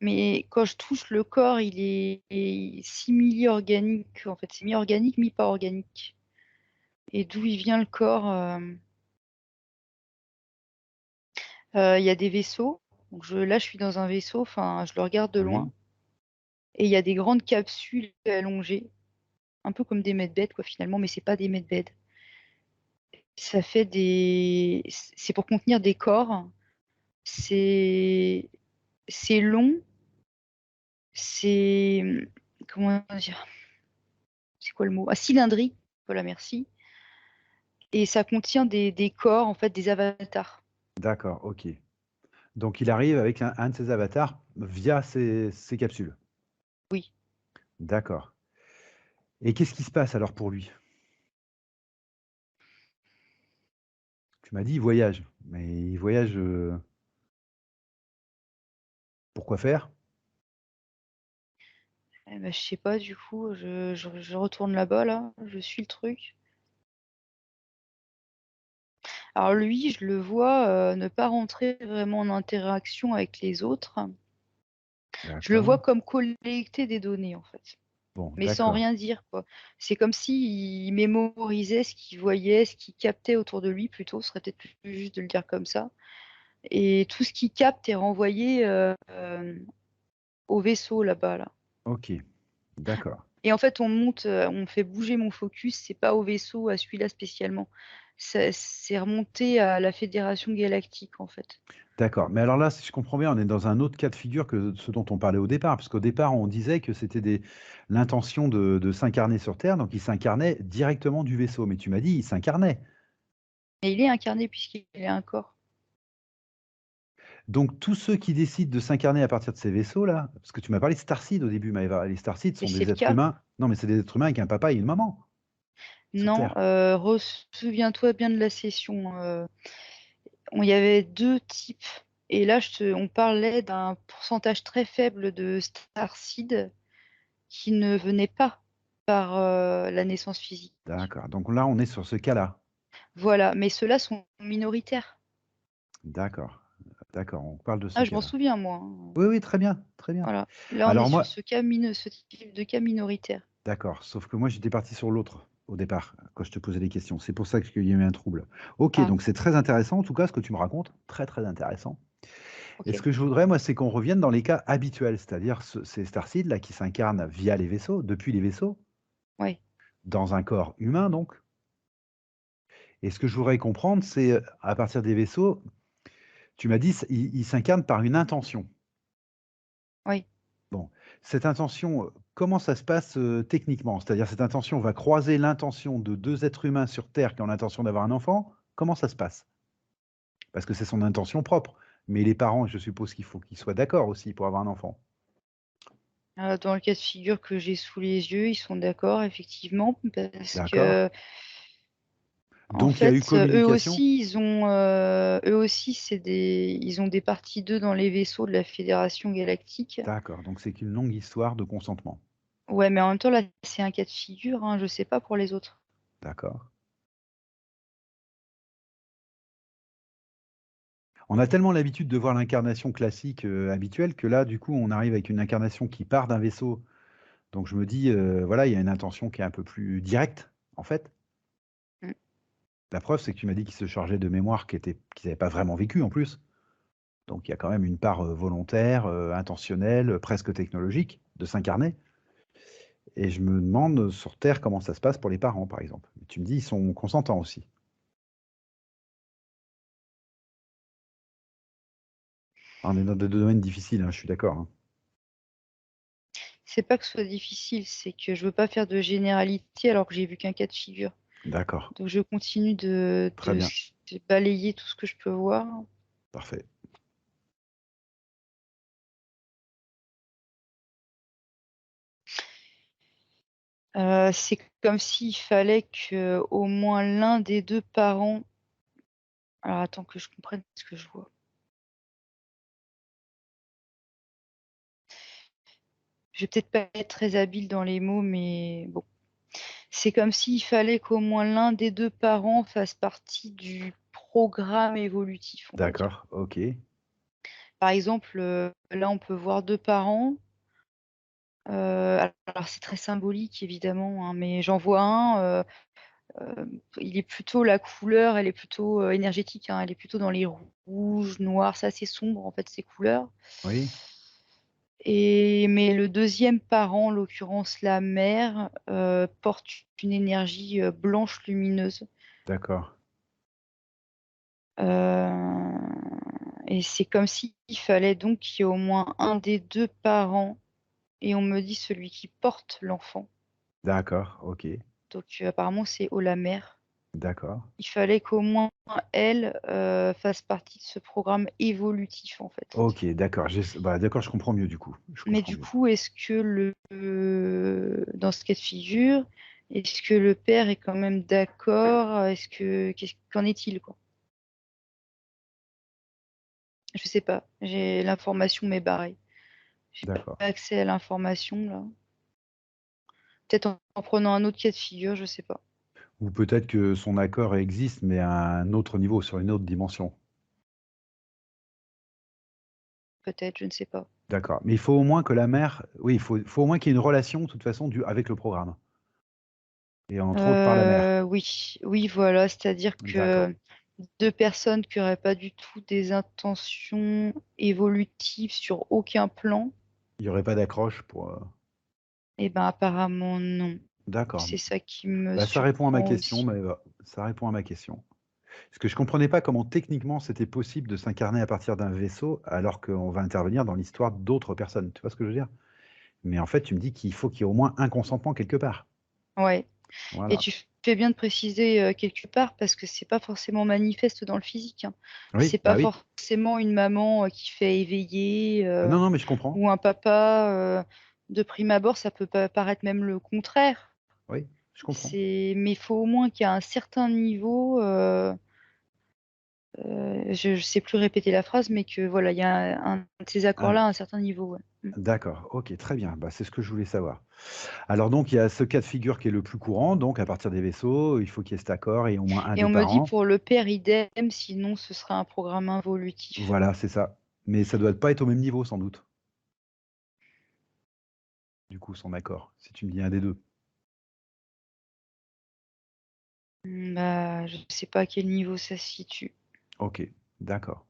Mais quand je touche le corps, il est simili-organique en fait, c'est mi-organique, mi-pas organique. Et d'où il vient le corps, il y a des vaisseaux, donc là, je suis dans un vaisseau, enfin, je le regarde de loin Oui, et il y a des grandes capsules allongées, un peu comme des medbeds quoi finalement, mais c'est pas des medbeds. Ça fait des c'est pour contenir des corps. C'est c'est long, c'est, comment dire? C'est quoi le mot? Ah, cylindrique, voilà merci, et ça contient des corps, en fait, des avatars. d'accord, OK. Donc il arrive avec un de ses avatars via ces capsules? Oui. D'accord, et qu'est-ce qui se passe alors pour lui? Tu m'as dit: «Il voyage», mais il voyage, pour quoi faire? Eh bah, je sais pas du coup, je retourne là-bas là, je suis le truc. Alors lui, je le vois, ne pas rentrer vraiment en interaction avec les autres. Je le vois D'accord. comme collecter des données, en fait, Bon, mais sans d'accord. rien dire, quoi. C'est comme s'il mémorisait ce qu'il voyait, ce qu'il captait autour de lui plutôt, ce serait peut-être plus juste de le dire comme ça, et tout ce qu'il capte est renvoyé, au vaisseau là-bas, là, OK, d'accord. et en fait, on fait bouger mon focus, c'est pas au vaisseau, à celui-là spécialement. C'est remonté à la Fédération galactique, en fait. D'accord, mais alors là, si je comprends bien, on est dans un autre cas de figure que ce dont on parlait au départ, parce qu'au départ, on disait que c'était l'intention de s'incarner sur Terre, donc il s'incarnait directement du vaisseau. Mais tu m'as dit, il s'incarnait. Mais il est incarné puisqu'il a un corps. Donc tous ceux qui décident de s'incarner à partir de ces vaisseaux-là, parce que tu m'as parlé de Starseed au début, Maëva. Les Starseed Mais sont c'est des le êtres cas. humains. Non, mais c'est des êtres humains avec un papa et une maman sur Non, Terre. souviens-toi bien de la session, il y avait 2 types et là on parlait d'un pourcentage très faible de starseed qui ne venaient pas par, la naissance physique. D'accord. Donc là, on est sur ce cas-là. Voilà, mais ceux-là sont minoritaires. D'accord. D'accord, on parle de ce Ah, je m'en cas-là. souviens moi, hein, Oui, oui, très bien, très bien. voilà. Là, on est Alors sur moi, ce type de cas minoritaire. d'accord, sauf que moi j'étais parti sur l'autre, au départ, quand je te posais des questions. C'est pour ça qu'il y a eu un trouble. OK, Ah, donc c'est très intéressant en tout cas ce que tu me racontes, très, très intéressant, et ce OK. que je voudrais moi, c'est qu'on revienne dans les cas habituels, c'est-à-dire ces starseeds là qui s'incarnent via les vaisseaux, depuis les vaisseaux, Ouais. dans un corps humain donc, et ce que je voudrais comprendre, c'est, à partir des vaisseaux, tu m'as dit, ils s'incarnent par une intention. Oui. Bon, cette intention, comment ça se passe, techniquement? C'est-à-dire cette intention va croiser l'intention de 2 êtres humains sur Terre qui ont l'intention d'avoir un enfant? Comment ça se passe? Parce que c'est son intention propre, mais les parents, je suppose qu'il faut qu'ils soient d'accord aussi pour avoir un enfant? Dans le cas de figure que j'ai sous les yeux, ils sont d'accord effectivement parce D'accord. que en Donc il y a eu fait, communication? eux aussi ils ont des parties d'eux dans les vaisseaux de la Fédération galactique. D'accord, donc c'est qu'une longue histoire de consentement. Ouais, mais en même temps là, c'est un cas de figure, hein, je sais pas pour les autres. D'accord. On a tellement l'habitude de voir l'incarnation classique, habituelle que là, du coup, on arrive avec une incarnation qui part d'un vaisseau. Donc je me dis, voilà, il y a une intention qui est un peu plus directe, en fait. Mmh. La preuve, c'est que tu m'as dit qu'ils se chargeaient de mémoires qu'ils avaient pas vraiment vécues en plus. Donc il y a quand même une part, volontaire, intentionnelle, presque technologique de s'incarner, et je me demande, sur Terre, comment ça se passe pour les parents, par exemple. Tu me dis, ils sont consentants aussi. On est dans des domaines difficiles, hein, je suis d'accord, hein. c'est pas que ce soit difficile, c'est que je veux pas faire de généralité alors que j'ai vu qu'un cas de figure. D'accord, Donc je continue très bien, de balayer tout ce que je peux voir. parfait. C'est comme s'il fallait que au moins l'un des 2 parents, alors attends que je comprenne ce que je vois. Je vais peut-être pas être très habile dans les mots, mais bon. C'est comme s'il fallait qu'au moins l'un des 2 parents fasse partie du programme évolutif, on va dire. D'accord, OK, Par exemple, là, on peut voir 2 parents, alors c'est très symbolique évidemment, hein, mais j'en vois un, il est plutôt la couleur, elle est plutôt, énergétique, hein, elle est plutôt dans les rouges, noirs, c'est assez sombre en fait ces couleurs oui, mais le deuxième parent, en l'occurrence la mère, porte une énergie, blanche lumineuse. d'accord, Heu et c'est comme s'il fallait donc qu'il y ait au moins un des 2 parents et on me dit celui qui porte l'enfant, d'accord, OK, donc apparemment c'est haut la mère. d'accord. Il fallait qu'au moins elle, fasse partie de ce programme évolutif, en fait. OK, d'accord, bah, d'accord, je comprends mieux du coup, je Mais comprends du mieux. coup, est-ce que dans ce cas de figure, est-ce que le père est quand même d'accord? Qu'en est-il, quoi? Je sais pas, j'ai l'information m'est barrée. J'ai pas D'accord. accès à l'information, là. Peut-être en prenant un autre cas de figure, je sais pas. Ou peut-être que son accord existe, mais à un autre niveau, sur une autre dimension. Peut-être, je ne sais pas. D'accord, mais il faut au moins que la mère oui, il faut au moins qu'il y ait une relation, de toute façon, avec le programme et entre autres par la mère. Oui, oui, voilà, c'est-à-dire D'accord. que 2 personnes qui auraient pas du tout des intentions évolutives sur aucun plan, Il y aurait pas d'accroche pour, et ben, apparemment non. d'accord. C'est ça qui me Bah, ça répond à ma surprend question, aussi. Maëva, ça répond à ma question. Parce que je comprenais pas comment techniquement c'était possible de s'incarner à partir d'un vaisseau, alors qu'on va intervenir dans l'histoire d'autres personnes. Tu vois ce que je veux dire? Mais en fait, tu me dis qu'il faut qu'il y ait au moins un consentement quelque part. Ouais et Voilà. tu fais bien de préciser, quelque part parce que c'est pas forcément manifeste dans le physique, hein. Oui, C'est pas bah, oui. forcément une maman, qui fait éveiller, Non, non, mais je comprends. ou un papa, de prime abord, ça peut paraître même le contraire. Oui, je comprends. Mais il faut au moins qu'il y a un certain niveau, je sais plus répéter la phrase, mais que voilà, il y a un de ces accords-là à un certain niveau, ouais. Mmh. D'accord, OK, très bien. Bah, c'est ce que je voulais savoir. Alors donc il y a ce cas de figure qui est le plus courant, donc à partir des vaisseaux, il faut qu'il y ait cet accord et au moins un Et des on me dit parents. pour le père idem, sinon ce sera un programme involutif. Voilà, c'est ça. Mais ça doit pas être au même niveau sans doute, du coup, son accord, si tu me dis un des 2. Bah, je sais pas à quel niveau ça se situe. OK, d'accord.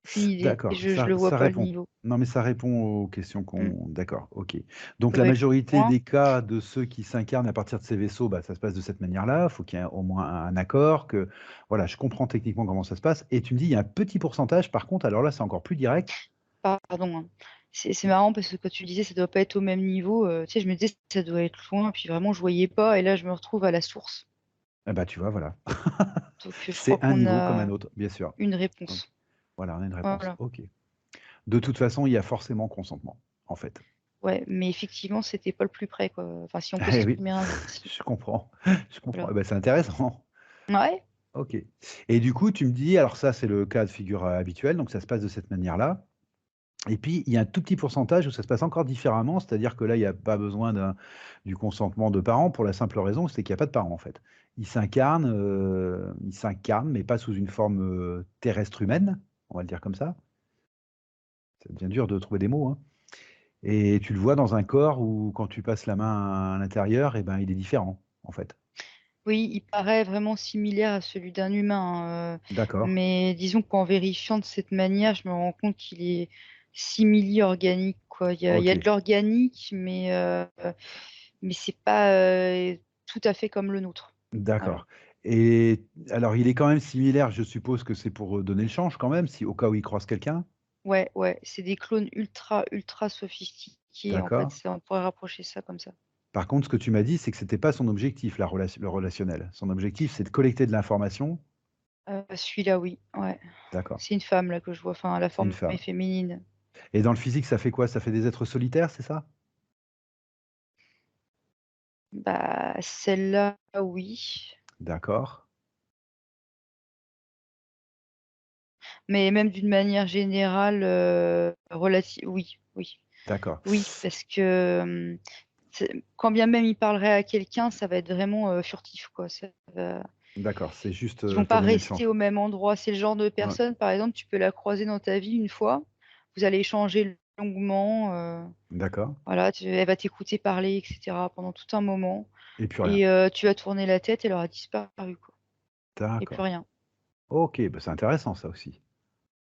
Aucune idée, D'accord, je le vois ça pas le répond. niveau. Non, mais ça répond aux questions Mmh. qu'on d'accord, OK. Donc la Faudrait majorité moins des cas de ceux qui s'incarnent à partir de ces vaisseaux, bah, ça se passe de cette manière-là. Il faut qu'il y ait au moins un accord, que voilà, je comprends techniquement comment ça se passe et tu me dis, il y a un petit pourcentage par contre, alors là, c'est encore plus direct. pardon, hein. C'est marrant parce que quand tu disais: «Ça doit pas être au même niveau», tu sais, je me disais: «Ça doit être loin», puis vraiment je voyais pas et là je me retrouve à la source. Ah bah, tu vois, voilà. Donc je crois C'est un qu'on niveau comme un a autre, bien sûr. une Donc réponse. voilà, on a une réponse. Voilà. OK. De toute façon, il y a forcément consentement, en fait. Ouais, mais effectivement, c'était pas le plus près, quoi. Enfin, si on peut Eh oui, s'exprimer ainsi. je comprends, je comprends. Voilà. Eh bah, c'est intéressant. Ouais, OK et du coup, tu me dis alors ça, c'est le cas de figure, habituel, donc ça se passe de cette manière-là et puis il y a un tout petit pourcentage où ça se passe encore différemment, c'est-à-dire que là, il y a pas besoin du consentement de parents pour la simple raison, c'est qu'il y a pas de parents, en fait. Ils s'incarnent, mais pas sous une forme, terrestre humaine, on va le dire comme ça. Ça devient dur de trouver des mots, hein et tu le vois dans un corps où quand tu passes la main à l'intérieur et ben, il est différent, en fait. oui, il paraît vraiment similaire à celui d'un humain, D'accord, mais disons qu'en vérifiant de cette manière, je me rends compte qu'il est simili-organique, quoi. Il y a de OK, l'organique, mais c'est pas, tout à fait comme le nôtre. Voilà. d'accord et alors il est quand même similaire, je suppose que c'est pour, donner le change quand même, si au cas où il croise quelqu'un? Ouais, ouais, c'est des clones ultra, ultra sophistiqués, en fait, D'accord. ça on pourrait rapprocher ça comme ça. Par contre, ce que tu m'as dit, c'est que c'était pas son objectif, le relationnel. Son objectif, c'est de collecter de l'information. Celui-là, oui, ouais. D'accord, C'est une femme là que je vois, enfin la c'est une forme est femme. féminine. Et dans le physique, ça fait quoi? Ça fait des êtres solitaires, c'est ça? Bah, celle-là, oui, D'accord, mais même d'une manière générale, oui, oui, d'accord, oui, parce que, quand bien même il parlerait à quelqu'un, ça va être vraiment, furtif quoi, ça va d'accord, c'est juste, ils vont pas pour donner le change, rester au quoi. même endroit. C'est le genre de Ouais, personne, par exemple, tu peux la croiser dans ta vie une fois, vous allez échanger longuement, d'accord, voilà, elle va t'écouter parler et cetera pendant tout un moment et puis rien. et tu vas tourner la tête, elle aura disparu quoi et plus D'accord. rien. OK, bah, c'est intéressant ça aussi.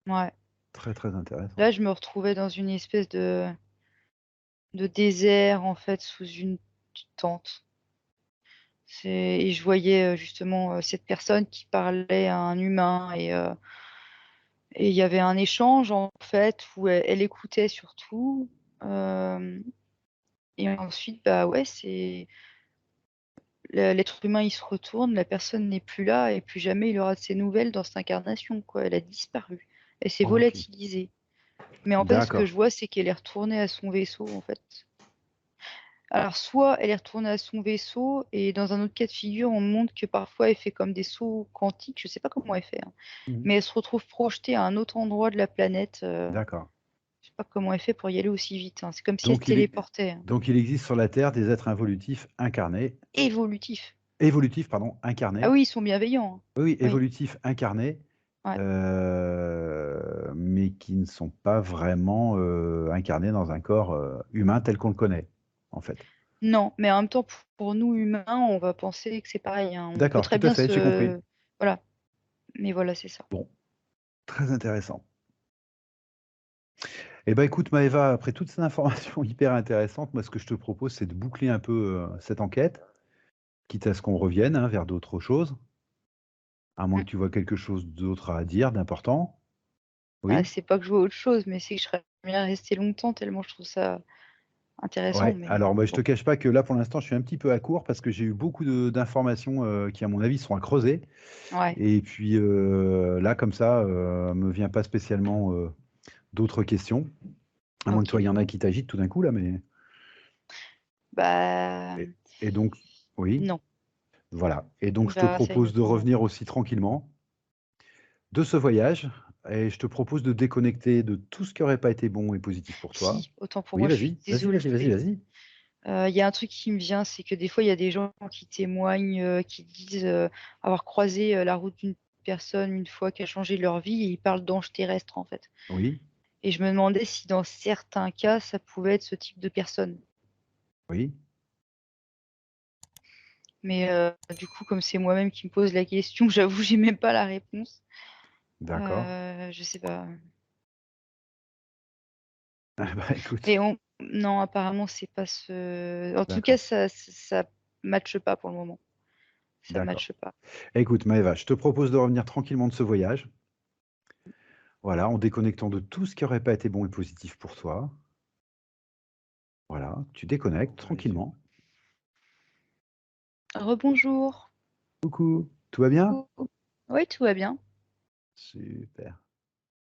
Ouais. Très, très intéressant. Là, je me retrouvais dans une espèce de désert, en fait, sous une petite tente. Et je voyais, justement, cette personne qui parlait à un humain et il y avait un échange, en fait, où elle écoutait surtout, hem et ensuite, bah, ouais, c'est l'être humain, il se retourne, la personne n'est plus là et plus jamais il aura de ses nouvelles dans cette incarnation, quoi. Elle a disparu. Elle s'est OK, volatilisée. Mais en fait, ce que d'accord. je vois, c'est qu'elle est retournée à son vaisseau, en fait. Alors soit elle est retournée à son vaisseau et dans un autre cas de figure, on montre que parfois elle fait comme des sauts quantiques, je sais pas comment elle fait, hein, Mmh. mais elle se retrouve projetée à un autre endroit de la planète, D'accord. je sais pas comment elle fait pour y aller aussi vite, hein. C'est comme si elle se Donc il est téléportait, hein. donc il existe sur la Terre des êtres involutifs incarnés Évolutif. évolutifs pardon, Ah incarnés. oui, ils sont bienveillants, hein. Oui, oui, Oui, évolutifs incarnés, ouais. mais qui ne sont pas vraiment, incarnés dans un corps, humain tel qu'on le connaît, en fait. Non, mais en même temps, pour nous humains, on va penser que c'est pareil, hein. On peut D'accord, très tout à bien fait, j'ai compris. se voilà, mais voilà, c'est ça. Bon, très intéressant. Eh ben, écoute Maëva, après toutes ces informations hyper intéressantes, moi ce que je te propose, c'est de boucler un peu, cette enquête, quitte à ce qu'on revienne, hein, vers d'autres choses, à moins Mmh. que tu vois quelque chose d'autre à dire, d'important? Ah, Oui? c'est pas que je vois autre chose, mais c'est que je serais bien restée longtemps tellement je trouve ça intéressant, Ouais, mais alors, bah, je te bon. cache pas que là, pour l'instant, je suis un petit peu à court parce que j'ai eu beaucoup d'informations, qui, à mon avis, sont à creuser Ouais, et puis, là, comme ça, me vient pas spécialement, d'autres questions, à moins que toi, il y OK. en a qui t'agitent tout d'un coup là, mais Bah, et donc oui, non. voilà et donc On je te verra ça propose de exactement. revenir aussi tranquillement de ce voyage et je te propose de déconnecter de tout ce qui aurait pas été bon et positif pour toi. Si, autant pour Oui, moi, je suis vas-y, vas-y, désolée. vas-y, vas-y, vas-y. Il y a un truc qui me vient, c'est que des fois, il y a des gens qui témoignent, qui disent, avoir croisé, la route d'une personne une fois qui a changé leur vie et ils parlent d'anges terrestres, en fait. Oui, Et je me demandais si dans certains cas, ça pouvait être ce type de personne. oui, Mais, du coup, comme c'est moi-même qui me pose la question, j'avoue, j'ai même pas la réponse. d'accord. Je sais pas. Ah bah, écoute, Mais non, apparemment, c'est pas ce en tout cas, d'accord, ça matche pas pour le moment. Ça d'accord. matche pas. Écoute Maëva, je te propose de revenir tranquillement de ce voyage. Voilà, en déconnectant de tout ce qui aurait pas été bon et positif pour toi. Voilà, tu déconnectes tranquillement. Rebonjour. Coucou, tout va bien? Coucou. Oui, tout va bien. Super.